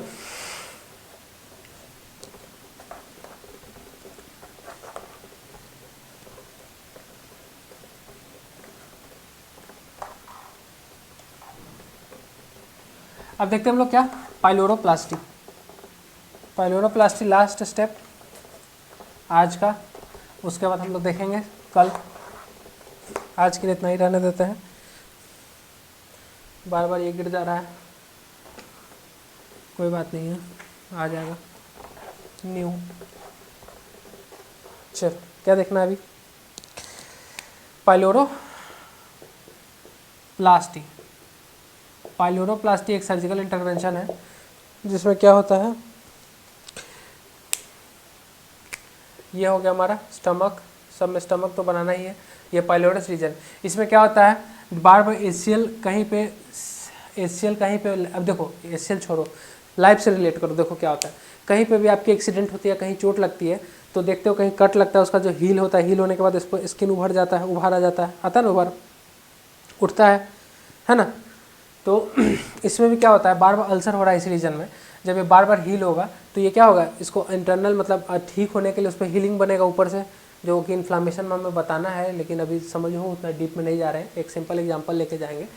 अब देखते हैं हम लोग क्या पाइलोरोप्लास्टी। पाइलोरोप्लास्टी लास्ट स्टेप आज का, उसके बाद हम लोग देखेंगे कल। आज के लिए इतना ही रहने देते हैं, बार बार ये गिर जा रहा है, कोई बात नहीं है आ जाएगा न्यू। चल क्या देखना है अभी पाइलोरोप्लास्टी। पाइलोरोप्लास्टी एक सर्जिकल इंटरवेंशन है जिसमें क्या होता है, ये हो गया हमारा स्टमक, सब में स्टमक तो बनाना ही है, ये पाइलोरस रीजन। इसमें क्या होता है बार बार एसीएल कहीं पे, अब देखो एसीएल छोड़ो लाइफ से रिलेट करो, देखो क्या होता है कहीं पे भी आपकी एक्सीडेंट होती है, कहीं चोट लगती है तो देखते हो कहीं कट लगता है, उसका जो हील होता है, हील होने के बाद इस पर स्किन उभर जाता है, उभार आ जाता है, आता है ना उभार उठता है ना। तो इसमें भी क्या होता है बार बार अल्सर हो रहा है इस रीजन में, जब ये बार बार हील होगा तो ये क्या होगा, इसको इंटरनल मतलब ठीक होने के लिए उस पर हीलिंग बनेगा ऊपर से, जो कि इन्फ्लामेशन में हमें बताना है, लेकिन अभी समझो उतना डीप में नहीं जा रहे हैं, एक सिंपल एग्जांपल लेके जाएंगे।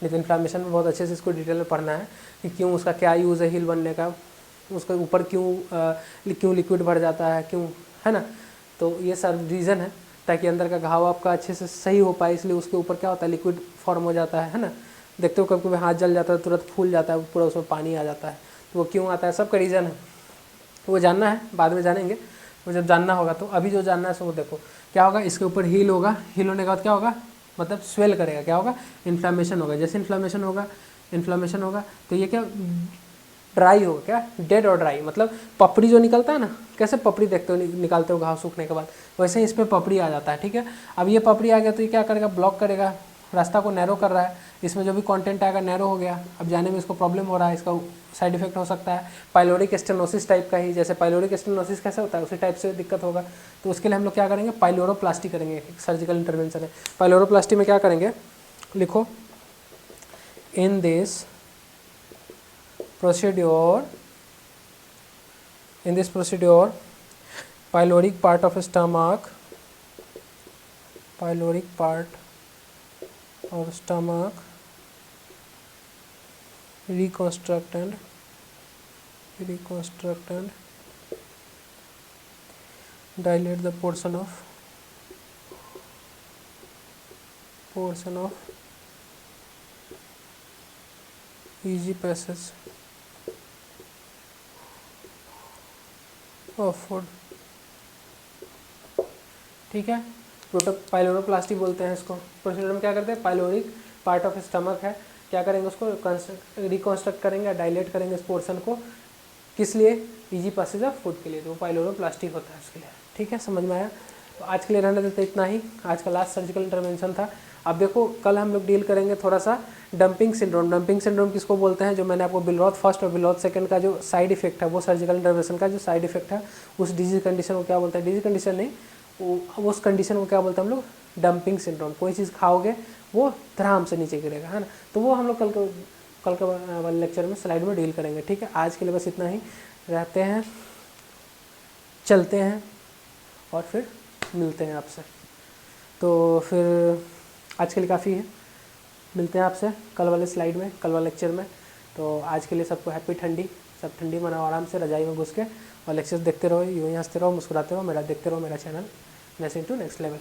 लेकिन इन्फ्लामेशन में बहुत अच्छे से इसको डिटेल में पढ़ना है कि क्यों, उसका क्या यूज़ है हील बनने का, उसके ऊपर क्यों लिक्विड भर जाता है, क्यों, है ना। तो ये सब रीज़न है ताकि अंदर का घाव आपका अच्छे से सही हो पाए, इसलिए उसके ऊपर क्या होता है, लिक्विड फॉर्म हो जाता है ना। देखते हो कभी कभी हाथ जल जाता है, तुरंत फूल जाता है, पूरा उसमें पानी आ जाता है, तो वो क्यों आता है, सबका रीज़न है। वो जानना है, बाद में जानेंगे, वो जब जानना होगा। तो अभी जो जानना है सो वो देखो क्या होगा, इसके ऊपर हील होगा, हील होने के बाद क्या होगा, मतलब स्वेल करेगा, क्या होगा, इन्फ्लामेशन होगा। जैसे इन्फ्लामेशन होगा तो ये क्या, ड्राई होगा, क्या, डेड और ड्राई, मतलब पपड़ी जो निकलता है ना, कैसे पपड़ी देखते हो निकालते हो घाव सूखने के बाद, वैसे ही इस पर पपड़ी आ जाता है, ठीक है। अब ये पपड़ी आ गया तो ये क्या करेगा, ब्लॉक करेगा, रास्ता को नैरो कर रहा है, इसमें जो भी कंटेंट आएगा नैरो हो गया, अब जाने में इसको प्रॉब्लम हो रहा है, इसका साइड इफेक्ट हो सकता है पाइलोरिक स्टेनोसिस टाइप का ही, जैसे पाइलोरिक स्टेनोसिस कैसे होता है उसी टाइप से दिक्कत होगा। तो उसके लिए हम लोग क्या करेंगे, पाइलोरोप्लास्टी करेंगे, एक सर्जिकल इंटरवेंशन है। पाइलोरोप्लास्टी में क्या करेंगे, लिखो, in this procedure pyloric part of stomach reconstruct and dilate the portion of easy passage of food, ठीक है। पाइलोरोप्लास्टी बोलते हैं इसको। प्रोसीजर में क्या करते हैं, पाइलोरिक पार्ट ऑफ स्टमक है, क्या करेंगे, उसको रिकॉन्स्ट्रक्ट करेंगे, डायलेट करेंगे इस पोर्शन को, किस लिए, इजी पैसेज ऑफ फूड के लिए, तो पाइलोरोप्लास्टी होता है उसके लिए, ठीक है। समझ में आया। तो आज के लिए रहने देते इतना ही, आज का लास्ट सर्जिकल इंटरवेंशन था। अब देखो कल हम लोग डील करेंगे थोड़ा सा डंपिंग सिंड्रोम। डंपिंग सिंड्रोम किसको बोलते हैं, जो मैंने आपको बिलरॉथ फर्स्ट और बिलरॉथ सेकंड का जो साइड इफेक्ट है, वो सर्जिकल इंटरवेंशन का जो साइड इफेक्ट है, उस डिजीज कंडीशन को क्या बोलते हैं, डिजीज कंडीशन नहीं, उस कंडीशन को क्या बोलते हैं हम लोग, डंपिंग सिंड्रोम। कोई चीज़ खाओगे वो धड़ाम से नीचे गिरेगा, है ना। तो वो हम लोग कल के वाले लेक्चर में स्लाइड में डील करेंगे, ठीक है। आज के लिए बस इतना ही, रहते हैं, चलते हैं और फिर मिलते हैं आपसे। तो फिर आज के लिए काफ़ी है, मिलते हैं आपसे कल वाले स्लाइड में, कल वाले लेक्चर में। तो आज के लिए सबको हैप्पी ठंडी, सब ठंडी मनाओ आराम से रजाई में घुस के, और लेक्चर्स देखते रहो, यूँ ही हंसते रहो, मुस्कुराते रहो, मेरा देखते रहो मेरा channel next to next level.